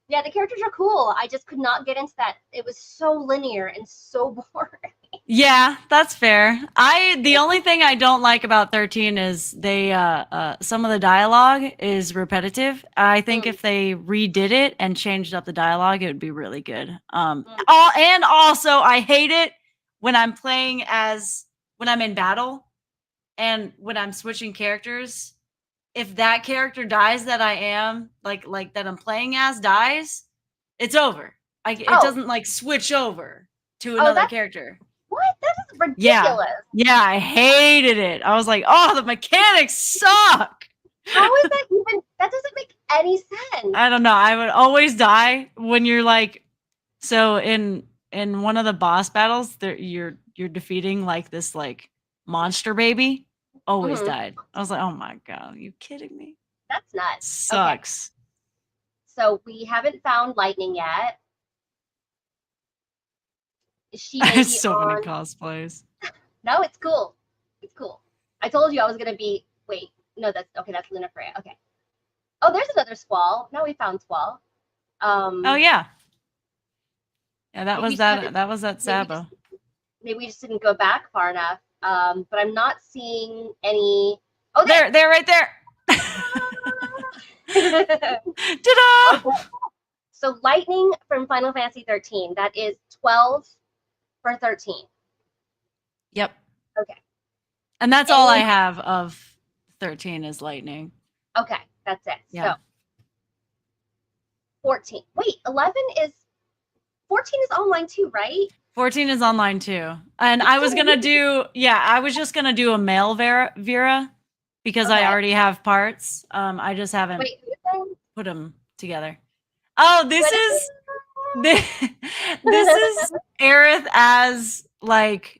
Yeah, the characters are cool. I just could not get into that. It was so linear and so boring. Yeah, that's fair. The only thing I don't like about 13 is they some of the dialogue is repetitive. I think if they redid it and changed up the dialogue, it would be really good. And also I hate it when I'm playing as when I'm in battle and when I'm switching characters. If that character dies that I am like that I'm playing as dies, it's over. It doesn't like switch over to another character. What? That is Yeah. ridiculous. Yeah, I hated it. I was like, "Oh, the mechanics suck." How is that even? That doesn't make any sense. I don't know. I would always die when you're like so in one of the boss battles, you're defeating like this like monster baby. Always died. I was like, "Oh my god, are you kidding me?" That's nuts. Sucks. Okay. So we haven't found lightning yet. She I may have be so on. many cosplays. No, it's cool. It's cool. I told you I was gonna be. Wait, no, that's okay. That's Luna Freya. Okay. Oh, there's another Squall. Now we found Squall. Oh yeah. Yeah, that was maybe that Sabo. Maybe we just didn't go back far enough. But I'm not seeing any. Oh, There right there. Ta-da! Okay. So lightning from Final Fantasy 13. That is 12 for 13. Yep. Okay. And that's all I have of 13 is lightning. Okay, that's it. Yeah. So 14. Wait, 14 is online too, right? 14 is online too. And I was going to do, I was just going to do a male Vera because I already have parts. I just haven't put them together. Oh, this is Aerith as like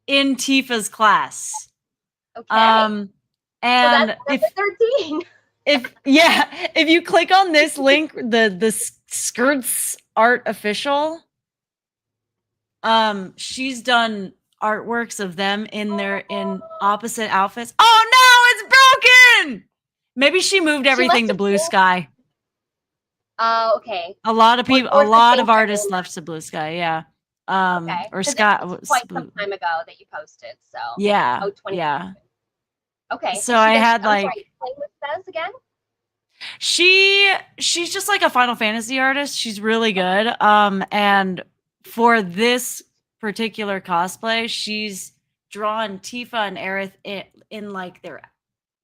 in Tifa's class. Okay. And so that's 13. if you click on this link, the skirts art official, she's done artworks of them in opposite outfits. Oh no, it's broken. Maybe she moved everything to Blue Sky. Oh, okay. A lot of people, a lot of artists left to Blue Sky. Yeah. Okay. Or Scott was quite some time ago that you posted. So yeah, 20. yeah. Okay. So I had like. Explain what it says again. She's just like a Final Fantasy artist. She's really good. And for this particular cosplay, she's drawn Tifa and Aerith in like their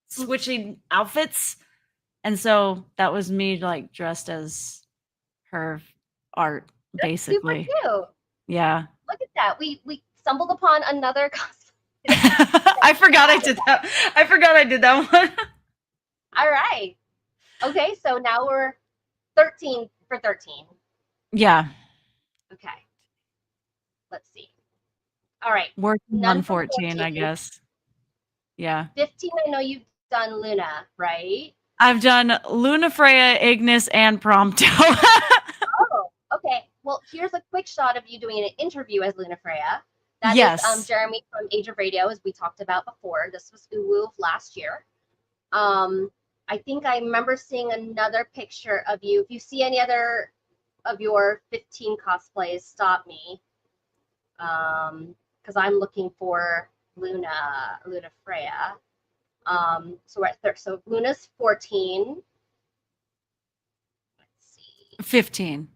switching outfits. And so that was me like dressed as her art, basically. Super cute. Yeah. Look at that. We stumbled upon another cosplay. I forgot I did that. I forgot I did that one. All right. Okay, so now we're 13 for 13. Yeah. Okay. Let's see. All right. Working on 14, I guess. Yeah. 15, I know you've done Luna, right? I've done Luna, Freya, Ignis, and Prompto. Oh, okay. Well, here's a quick shot of you doing an interview as Luna Freya. That is Jeremy from Age of Radio, as we talked about before. This was Uwu of last year. I think I remember seeing another picture of you. If you see any other of your 15 cosplays, stop me. Because I'm looking for Luna Freya. So we're at so Luna's 14. Let's see. 15.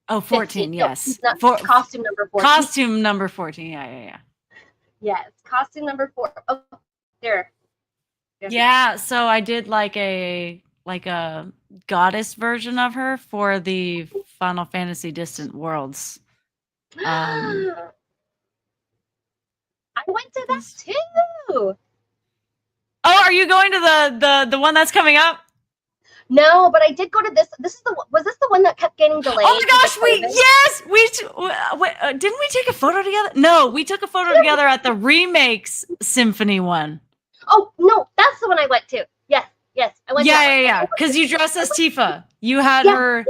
Oh, 14, 15. Yes. No, costume number 14. Costume number 14. Yeah. Yes, costume number 4. Oh, there. Yeah, so I did like a goddess version of her for the Final Fantasy Distant Worlds. I went to that This. too. Oh, are you going to the one that's coming up? No, but I did go to this. Was this the one that kept getting Oh delayed my because of gosh, COVID? didn't we take a photo together? No, we took a photo together at the remakes symphony one. Oh no, that's the one I went to. Yes, yes, I went to that one. Yeah. Because you dressed as Tifa. You had Yeah, her.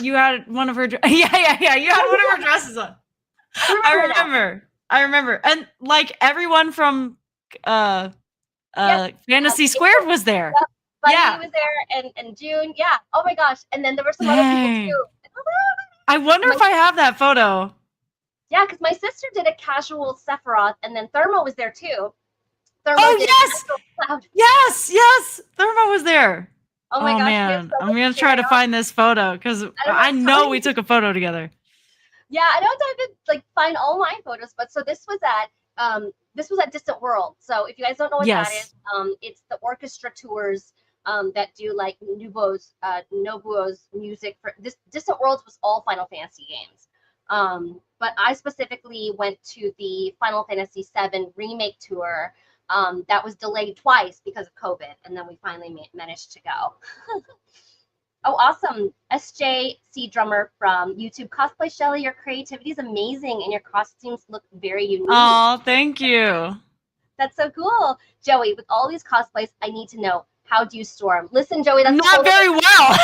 You had one of her. Yeah. You had one of her dresses on. I remember now. I remember, and like everyone from uh Yep. Fantasy April, Squared was there. yep. Bunny Yeah. was there, and June. Yeah. Oh my gosh. And then there were some other people Dang. too. I wonder My, if I have that photo. yeah, because my sister did a casual Sephiroth, and then Thermo was there too. Thermo Oh did a yes, casual Cloud. yes. Thermo was there. Oh my Oh gosh, we have man, so I'm much gonna to try share. to find this photo because I don't know I how know we took a photo together. Yeah, I don't know if I could like find all my photos, but so this was at Distant World. So if you guys don't know what that is, Yes. it's the orchestra tours that do like Nobuo's music for this. Distant Worlds was all Final Fantasy games. But I specifically went to the Final Fantasy VII remake tour that was delayed twice because of COVID, and then we finally managed to go. Oh, awesome. SJC drummer from YouTube Cosplay Shelly, your creativity is amazing and your costumes look very unique. Oh, thank you. That's so cool. Joey, with all these cosplays, I need to know, how do you store them? Listen, Joey, that's a Not whole very well.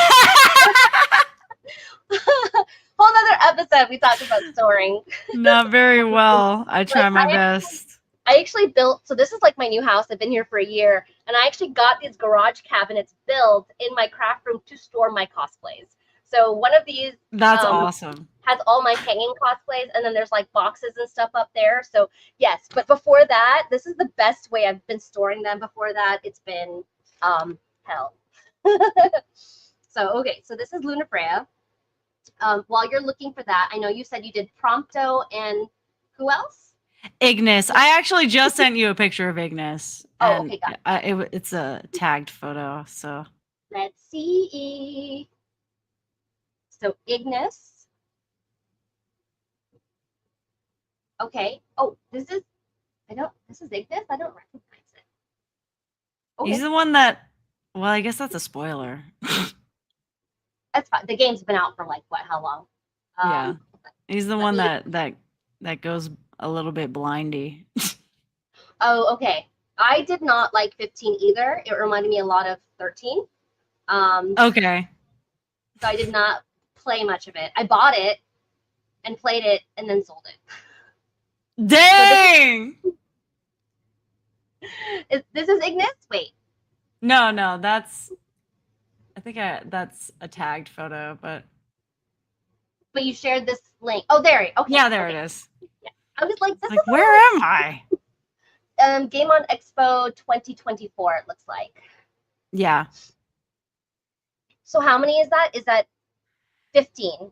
whole other episode we talked about storing. Not very well. I Like try my best. I actually built, so this is like my new house. I've been here for a year, and I actually got these garage cabinets built in my craft room to store my cosplays. So one of these That's um, awesome. has all my hanging cosplays, and then there's like boxes and stuff up there. So yes, but before that, this is the best way I've been storing them. Before that, it's been hell. So okay, so this is Luna Freya. While you're looking for that, I know you said you did Prompto and who else? Ignis. I actually just sent you a picture of Ignis, Oh, and okay, got it. it's a tagged photo. So Let's see. So Ignis. Okay. Oh, this is Ignis. I don't recognize it. he's Okay, the one that. Well, I guess that's a spoiler. that's fine. The game's been out for like what? How long? Yeah, he's the Let one me. that goes a little bit blindy. Oh, okay. I did not like 15 either. It reminded me a lot of 13. Okay. So I did not play much of it. I bought it and played it and then sold it. So Dang. this is Ignis. Wait, No, that's. I think that's a tagged photo, but but you shared this link. Oh, there. Okay, yeah, there okay. it is. Yeah. I was like, this Like, is where am I? Game on Expo 2024. It looks like. Yeah, So how many is that? Is that 15?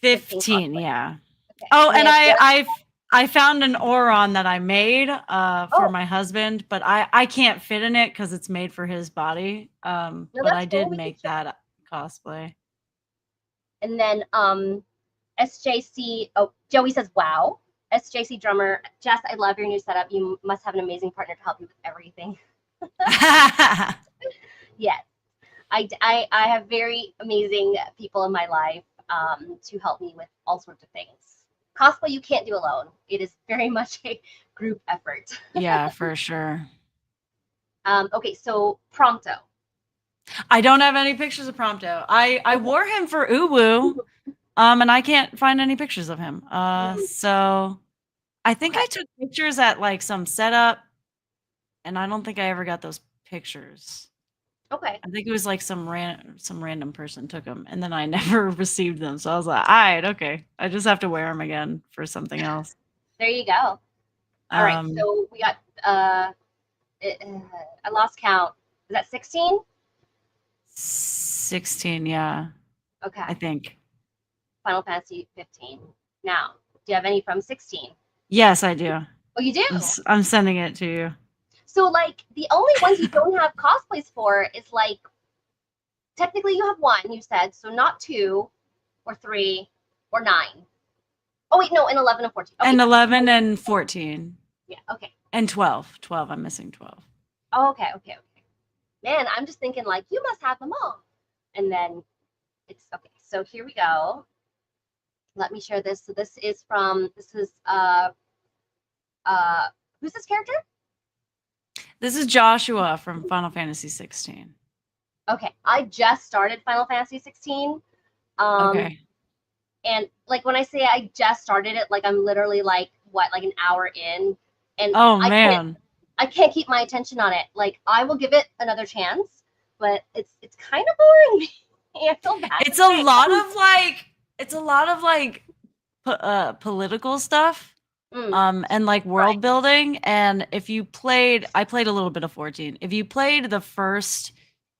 15. Cosplays. Yeah. Okay. Oh, And they and have one. I found an Oron that I made for Oh, my husband, but I can't fit in it because it's made for his body. no, But I that's cool. did We can make share. that cosplay. And then SJC. Oh, Joey says, "Wow." SJC drummer Jess, I love your new setup. You must have an amazing partner to help you with everything. Yes, I have very amazing people in my life to help me with all sorts of things. Cosplay you can't do alone. It is very much a group effort. Yeah, for sure. Okay, so Prompto. I don't have any pictures of Prompto. I wore him for Uwu, and I can't find any pictures of him. So I think Okay, I took pictures at like some setup, and I don't think I ever got those pictures. okay. I think it was like some random person took them, and then I never received them. So I was like, all right, okay, I just have to wear them again for something else. There you go. All right, Um, so we got I lost count. Is that 16? 16, yeah, Okay. I think. Final Fantasy 15. Now, do you have any from 16? Yes, I do. Oh, you do? I'm sending it to you. So like the only ones you don't have cosplays for is like technically you have one, you said, so not 2 or 3 or 9. Oh wait, no, and 11 and 14. Okay, And yeah. 11 and 14. Yeah, okay. And 12. 12. I'm missing 12. Oh, okay, okay, okay. Man, I'm just thinking like you must have them all. And then it's okay. So here we go. Let me share this. So this is who's this character? This is Joshua from Final Fantasy 16. Okay, I just started Final Fantasy 16. Um, Okay. and like when I say I just started it, like I'm literally like what, like an hour in, and Oh I can't man. I can't keep my attention on it. Like I will give it another chance, but it's kind of boring me. I feel bad to It's a say. lot of like political stuff Mm, and like right. world building, and if you played I played a little bit of 14. If you played the first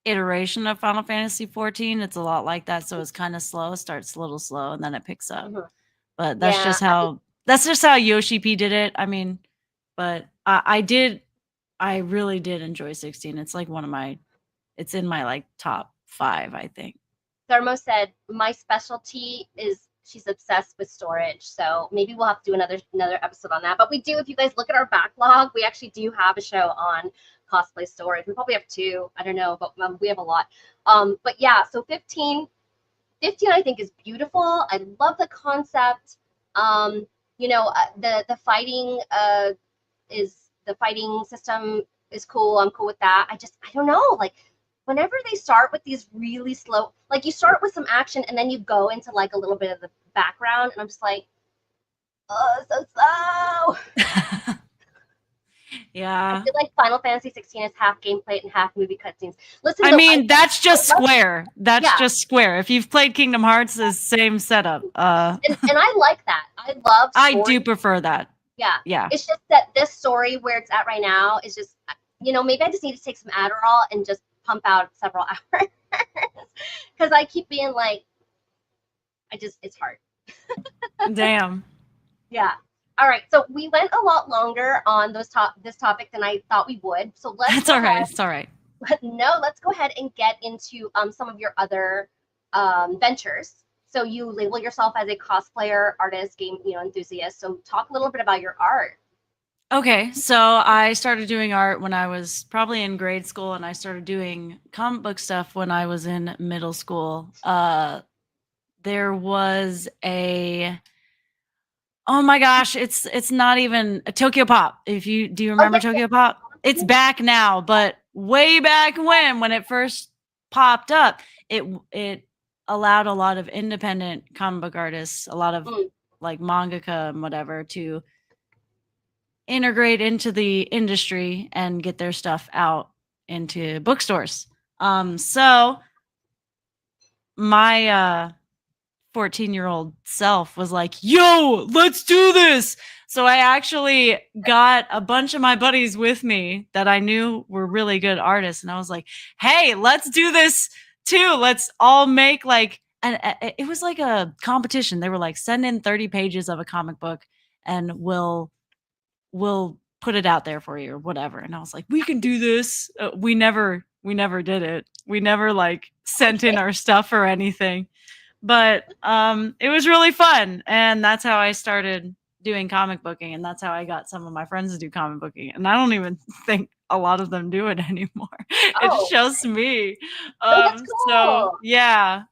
iteration of Final Fantasy 14, it's a lot like that, so it's kind of slow. It starts a little slow and then it picks up. Mhm. But Yeah, that's just how Yoshi P did it. I mean, but I really did enjoy 16. It's like it's in my like top 5, I think. Thermo said my specialty is she's obsessed with storage. So maybe we'll have to do another episode on that. But we do, if you guys look at our backlog, we actually do have a show on cosplay storage. We probably have 2. I don't know, but we have a lot. But yeah, so 15 I think is beautiful. I love the concept. You know, the fighting is the fighting system is cool. I'm cool with that. I don't know, like whenever they start with these really slow, like you start with some action and then you go into like a little bit of the background, and I'm just like, oh, so slow. I Yeah. feel like Final Fantasy 16 is half gameplay and half movie cutscenes. Listen I though, mean, that's I just love, Square. That's yeah, just Square. If you've played Kingdom Hearts, the same setup. and I like that. I love I story. do prefer that. Yeah, Yeah. it's just that this story where it's at right now is just, maybe I just need to take some Adderall and just pump out several hours because I keep being like, it's hard. Damn. Yeah. All right. So we went a lot longer on this topic than I thought we would. So let's That's go all right. ahead. It's all right. No, let's go ahead and get into some of your other ventures. So you label yourself as a cosplayer, artist, game, enthusiast. So talk a little bit about your art. Okay, so I started doing art when I was probably in grade school, and I started doing comic book stuff when I was in middle school. There was a Oh my gosh, it's not even a Tokyo Pop. If you do you Oh remember yeah, Tokyo Pop? It's yeah. back now, but way back when it first popped up, it allowed a lot of independent comic book artists, a lot of Mm, like mangaka and whatever to integrate into the industry and get their stuff out into bookstores. So my 14-year-old self was like, yo, let's do this. So I actually got a bunch of my buddies with me that I knew were really good artists. And I was like, hey, let's do this too. Let's all make like, and it was like a competition. They were like, send in 30 pages of a comic book and we'll put it out there for you or whatever. And I was like, we can do this. We never did it. We never like sent in okay. our stuff or anything. But it was really fun, and that's how I started doing comic booking, and that's how I got some of my friends to do comic booking. And I don't even think a lot of them do it anymore. It's Oh, just me. no, that's So cool. yeah.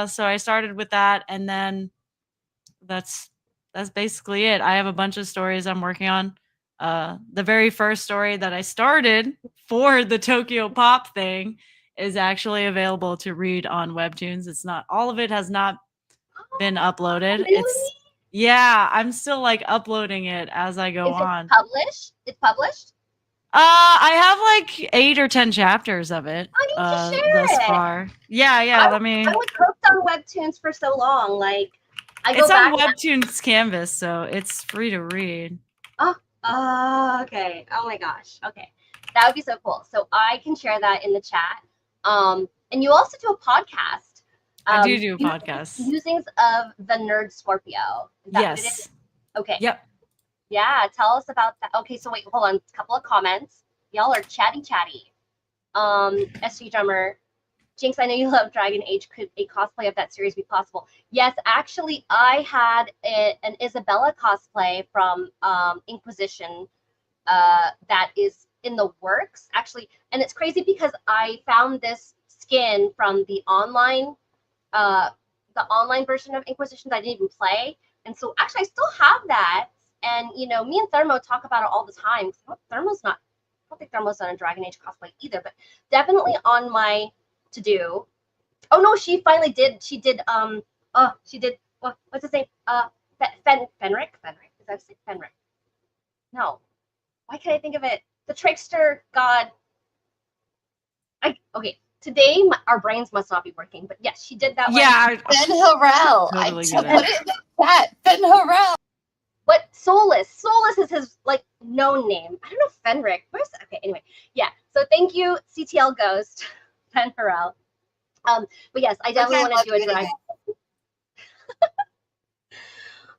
So I started with that, and then that's that's basically it. I have a bunch of stories I'm working on. The very first story that I started for the Tokyo Pop thing is actually available to read on Webtoons. It's not all of it has not been Oh, uploaded. really? Yeah, I'm still like uploading it as I go Is it on. published? It's published. I have like 8 or 10 chapters of it I need to thus share it. far. Yeah, I yeah, let I me was hooked on webtoons for so long. Like I go It's on back. Webtoons Canvas, so it's free to read. Oh, okay. Oh my gosh. Okay. That would be so cool. So I can share that in the chat. And you also do a podcast. I do a podcast. Musings of the Nerd Scorpio. Is that what it is? Yes. Okay. Yep. Yeah, tell us about that. Okay, so wait, hold on. A couple of comments. Y'all are chatty. SG Drummer, Jinx, I know you love Dragon Age. Could a cosplay of that series be possible? Yes, actually, I had an Isabella cosplay from Inquisition that is in the works, actually. And it's crazy because I found this skin from uh, the online version of Inquisition that I didn't even play. And so actually, I still have that. And, you know, me and Thermo talk about it all the time. Thermo's not, I don't think Thermo's done a Dragon Age cosplay either, but definitely on my to do. Oh no, she finally did. She did. She did. What's his name? Fenric. Is that Fenric? No. Why can't I think of it? The trickster god. Okay. Today our brains must not be working, but yes, she did that one. Yeah, Ben Harrell. totally I get put it. it in the chat. Ben Harrell. What Solus? Solus is his like known name. I don't know Fenric. Where's okay? Anyway, yeah. So thank you, CTL Ghost, Ben Harrell. But yes, I definitely want to do a drag.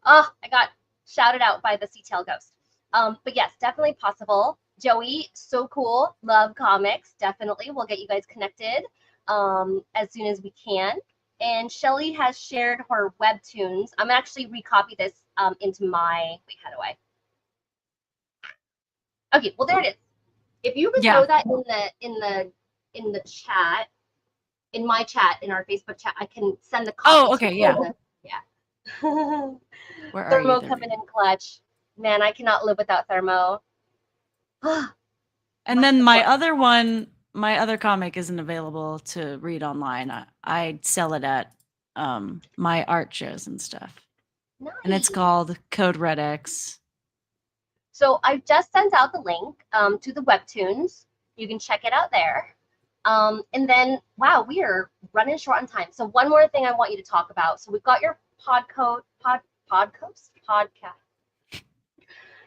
Oh, I got shouted out by the CTL Ghost. But yes, definitely possible. Joey, so cool. Love comics. Definitely. We'll get you guys connected as soon as we can. And Shelly has shared her webtoons. I'm actually recopy this into my wait, how do I? Okay, well there it is. If you could throw that in the chat, in my chat, in our Facebook chat, I can send the copy. Oh, okay, yeah. Where are Thermo you? coming in clutch. Man, I cannot live without Thermo. And then my other comic isn't available to read online. I sell it at my art shows and stuff. Nice. And it's called Code Red X. So I just sent out the link to the webtoons. You can check it out there. And then, wow, we are running short on time. So one more thing I want you to talk about. So we've got your podcast.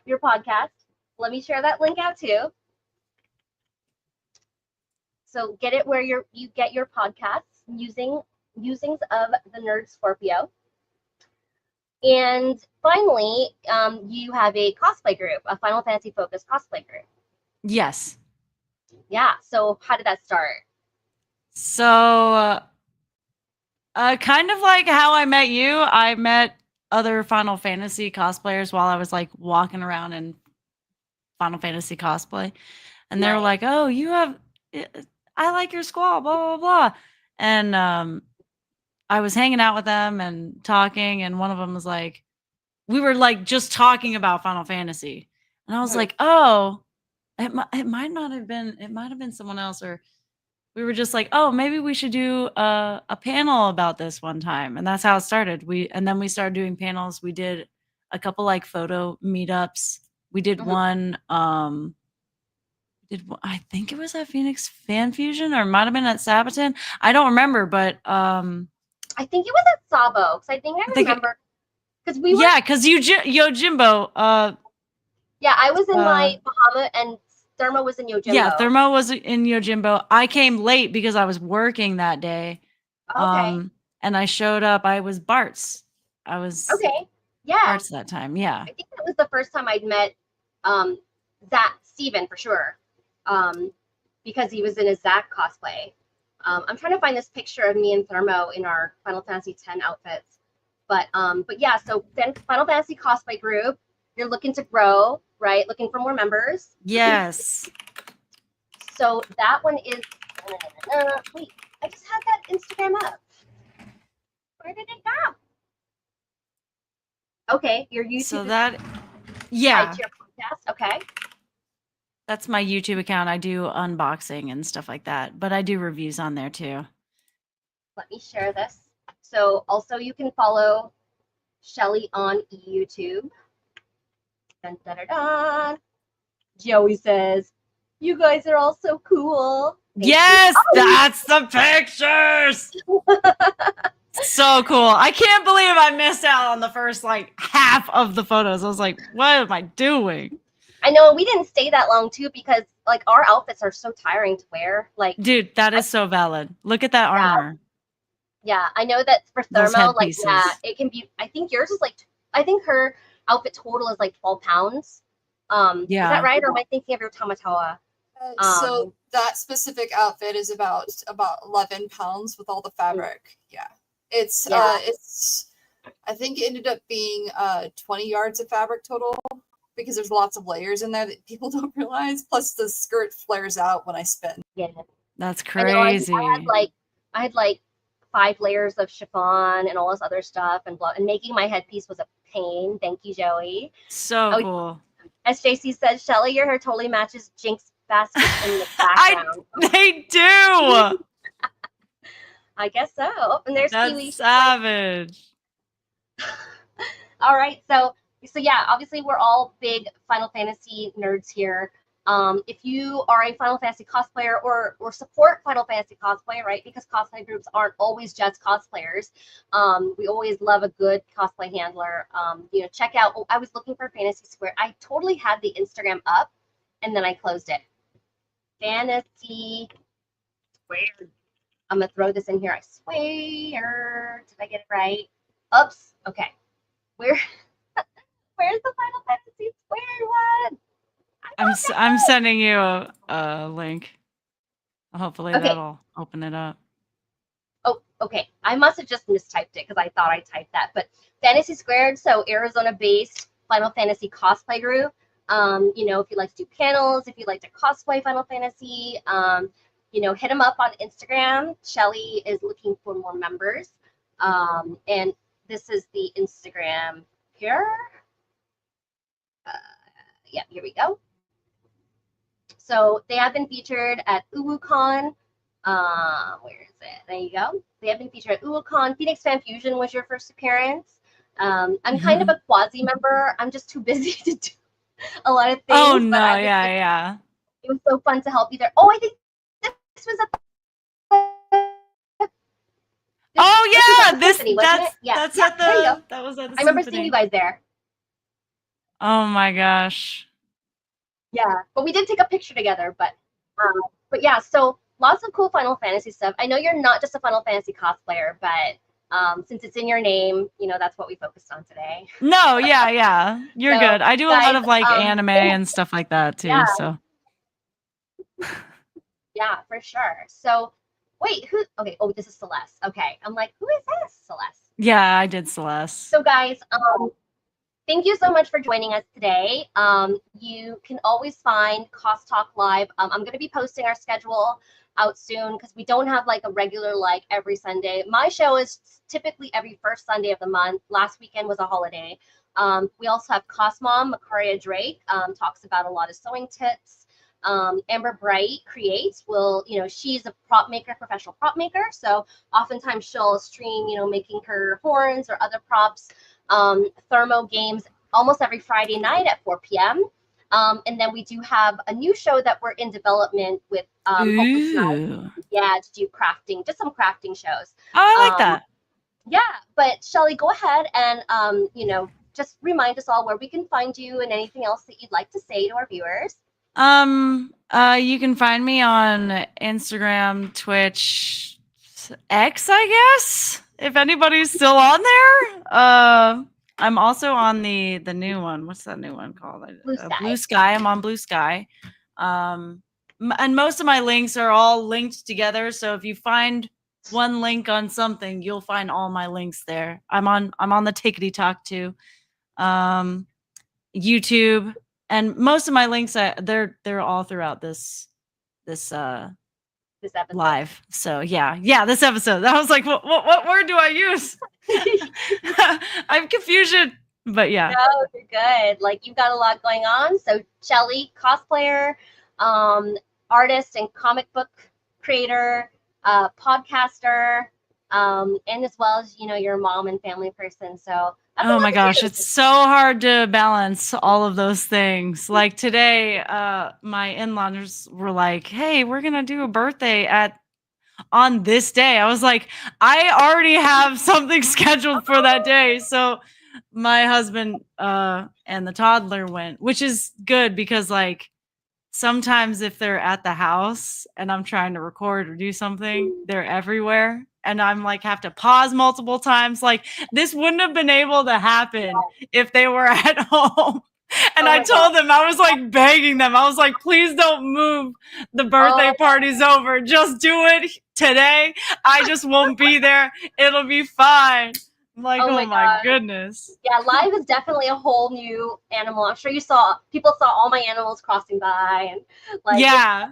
Your podcast. Let me share that link out too. So get it where you get your podcasts usings of the Nerd Scorpio. And finally, you have a cosplay group, a Final Fantasy focused cosplay group. Yes. Yeah. So how did that start? So, kind of like how I met you. I met other Final Fantasy cosplayers while I was like walking around in Final Fantasy cosplay, and they were like, "Oh, you have, I like your squall, blah blah blah," and I was hanging out with them and talking, and one of them was like, we were like just talking about Final Fantasy, and I was like, "Oh, it might not have been, it might have been someone else," or we were just like, "Oh, maybe we should do a panel about this one time," and that's how it started. And then we started doing panels. We did a couple like photo meetups. We did one. I think it was at Phoenix Fan Fusion, or it might have been at Sabaton. I don't remember, but I think it was at Sabo, because I think I remember because we were because Yojimbo. Yeah, I was in my Bahamut and Thermo was in Yojimbo. Yeah, Thermo was in Yojimbo. I came late because I was working that day. Okay. And I showed up. I was Bart's. I was Bart's that time. Yeah. I think that was the first time I'd met Steven for sure. Because he was in his Zach cosplay. I'm trying to find this picture of me and Thermo in our Final Fantasy X outfits. But yeah, so then Final Fantasy cosplay group, you're looking to grow, right? Looking for more members. Yes. So that one is wait, I just had that Instagram up. Where did it go? Okay, your YouTube. So that, yeah. Your podcast. Okay. That's my YouTube account. I do unboxing and stuff like that, but I do reviews on there too. Let me share this. So also you can follow Shelly on YouTube. Dun, dun, dun, dun. Joey says, "You guys are all so cool." Yes, that's the pictures. So cool. I can't believe I missed out on the first like half of the photos. I was like, what am I doing? I know, we didn't stay that long too because like our outfits are so tiring to wear. Like, dude, that is so valid. Look at that armor. Yeah, I know that for Thermo, like, yeah, it can be. I think yours is like, I think her outfit total is like 12 pounds. Is that right, or am I thinking of your Tamatawa? So that specific outfit is about 11 pounds with all the fabric. Yeah, it's I think it ended up being 20 yards of fabric total because there's lots of layers in there that people don't realize. Plus the skirt flares out when I spin. Yeah, That's I know. crazy. I had like 5 layers of chiffon and all this other stuff, and making my headpiece was a pain. Thank you, Joey. So cool. As JC said, Shelly, your hair totally matches Jinx basket in the background. They do. I guess so. Oh, and there's That's Kiwi. savage. All right, so yeah, obviously we're all big Final Fantasy nerds here. If you are a Final Fantasy cosplayer or support Final Fantasy cosplay, right? Because cosplay groups aren't always just cosplayers. We always love a good cosplay handler. Check out. Oh, I was looking for Fantasy Square. I totally had the Instagram up, and then I closed it. Fantasy Square. I'm gonna throw this in here. I swear. Did I get it right? Oops. Okay. Where's the Final Fantasy Square one? I'm sending you a link. Hopefully that'll open it up. Oh, okay. I must have just mistyped it because I thought I typed that. But Fantasy Squared, so Arizona-based Final Fantasy cosplay group. If you like to do panels, if you like to cosplay Final Fantasy, hit them up on Instagram. Shelly is looking for more members. And this is the Instagram here. Yeah, here we go. So they have been featured at UwuCon. Where is it? There you go. They have been featured at UwuCon. Phoenix Fan Fusion was your first appearance. I'm kind of a quasi member. I'm just too busy to do a lot of things. Oh no, yeah. It was so fun to help you there. Oh, I think this was at that's at the that was at the I remember seeing you guys there. Oh my gosh. Yeah, but we did take a picture together. But yeah, so lots of cool Final Fantasy stuff. I know you're not just a Final Fantasy cosplayer, but since it's in your name, that's what we focused on today. No, yeah, you're So, good. I do a lot of like anime and stuff like that too. Yeah. So yeah, for sure. So wait, who? Okay, oh, this is Celeste. Okay, I'm like, who is this, Celeste? Yeah, I did Celeste. So guys, thank you so much for joining us today. You can always find Cost Talk Live. I'm going to be posting our schedule out soon because we don't have like a regular like every Sunday. My show is typically every first Sunday of the month. Last weekend was a holiday. We also have Cosmom, Makaria Drake, talks about a lot of sewing tips. Amber Bright creates. She's a prop maker, professional prop maker. So oftentimes she'll stream, making her horns or other props. Thermo Games almost every Friday night at 4 p.m. And then we do have a new show that we're in development with Hopeless Night. Yeah, to do crafting, just some crafting shows. Oh, I like that. Yeah, but Shelly, go ahead and just remind us all where we can find you and anything else that you'd like to say to our viewers. You can find me on Instagram, Twitch, X, I guess, if anybody's still on there. I'm also on the new one. What's that new one called? Blue Sky. I'm on Blue Sky. And most of my links are all linked together. So if you find one link on something, you'll find all my links there. I'm on the Tickety Talk too. YouTube, and most of my links they're all throughout this episode. Live. So yeah, this episode. I was like, what word do I use? I'm confusion, but yeah. No, you're good. Like you've got a lot going on. So Shelly, cosplayer, artist and comic book creator, podcaster, and as well as you're a mom and family person. So oh my gosh, it's so hard to balance all of those things. Like today, my in-laws were like, "Hey, we're gonna do a birthday on this day." I was like, I already have something scheduled for that day. So my husband and the toddler went, which is good because like sometimes if they're at the house and I'm trying to record or do something, they're everywhere. and I'm like have to pause multiple times. Like this wouldn't have been able to happen if they were at home. And I told them, I was like begging them. I was like, please don't move. The birthday party's over. Just do it today. I just won't be there. It'll be fine. I'm like, oh my goodness. Yeah, live is definitely a whole new animal. I'm sure people saw all my animals crossing by and like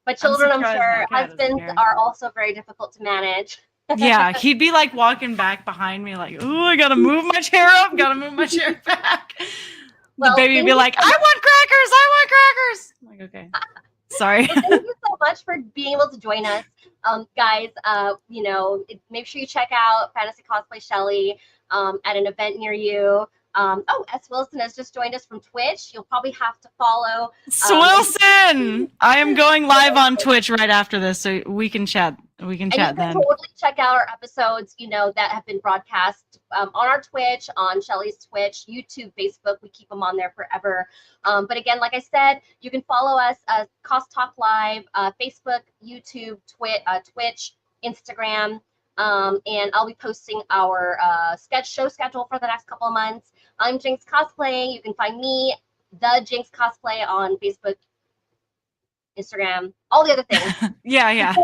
my children, I'm sure. Husbands are also very difficult to manage. Yeah, he'd be like walking back behind me like, ooh, I gotta move my chair up, gotta move my chair back. The baby would be like, I want crackers, I want crackers. I'm like, okay. Sorry. Well, thank you so much for being able to join us. Guys, you know, make sure you check out Fantasy Cosplay Shelly at an event near you. S. Wilson has just joined us from Twitch. You'll probably have to follow. Wilson! I am going live on Twitch right after this, so we can chat. We can chat then. Totally check out our episodes, you know, that have been broadcast on our Twitch, on Shelly's Twitch, YouTube, Facebook. We keep them on there forever. But again, like I said, you can follow us Cost Talk Live, Facebook, YouTube, Twitch, Instagram. And I'll be posting our show schedule for the next couple of months. I'm Jinx Cosplay. You can find me, the Jinx Cosplay, on Facebook, Instagram, all the other things. Yeah.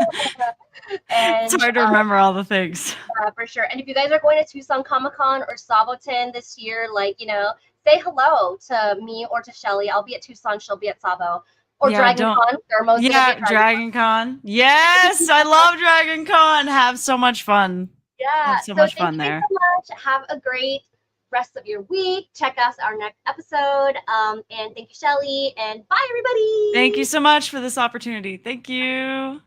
And, it's hard to remember all the things. For sure. And if you guys are going to Tucson Comic Con or Saboton this year, like, you know, say hello to me or to Shelly. I'll be at Tucson. She'll be at Sabo. Or Dragon Con. Dragon Con. Yes, I love Dragon Con. Have so much fun. Yeah. Have so much fun there. Thank you so much. Have a great rest of your week. Check us our next episode. And thank you, Shelly. And bye, everybody. Thank you so much for this opportunity. Thank you.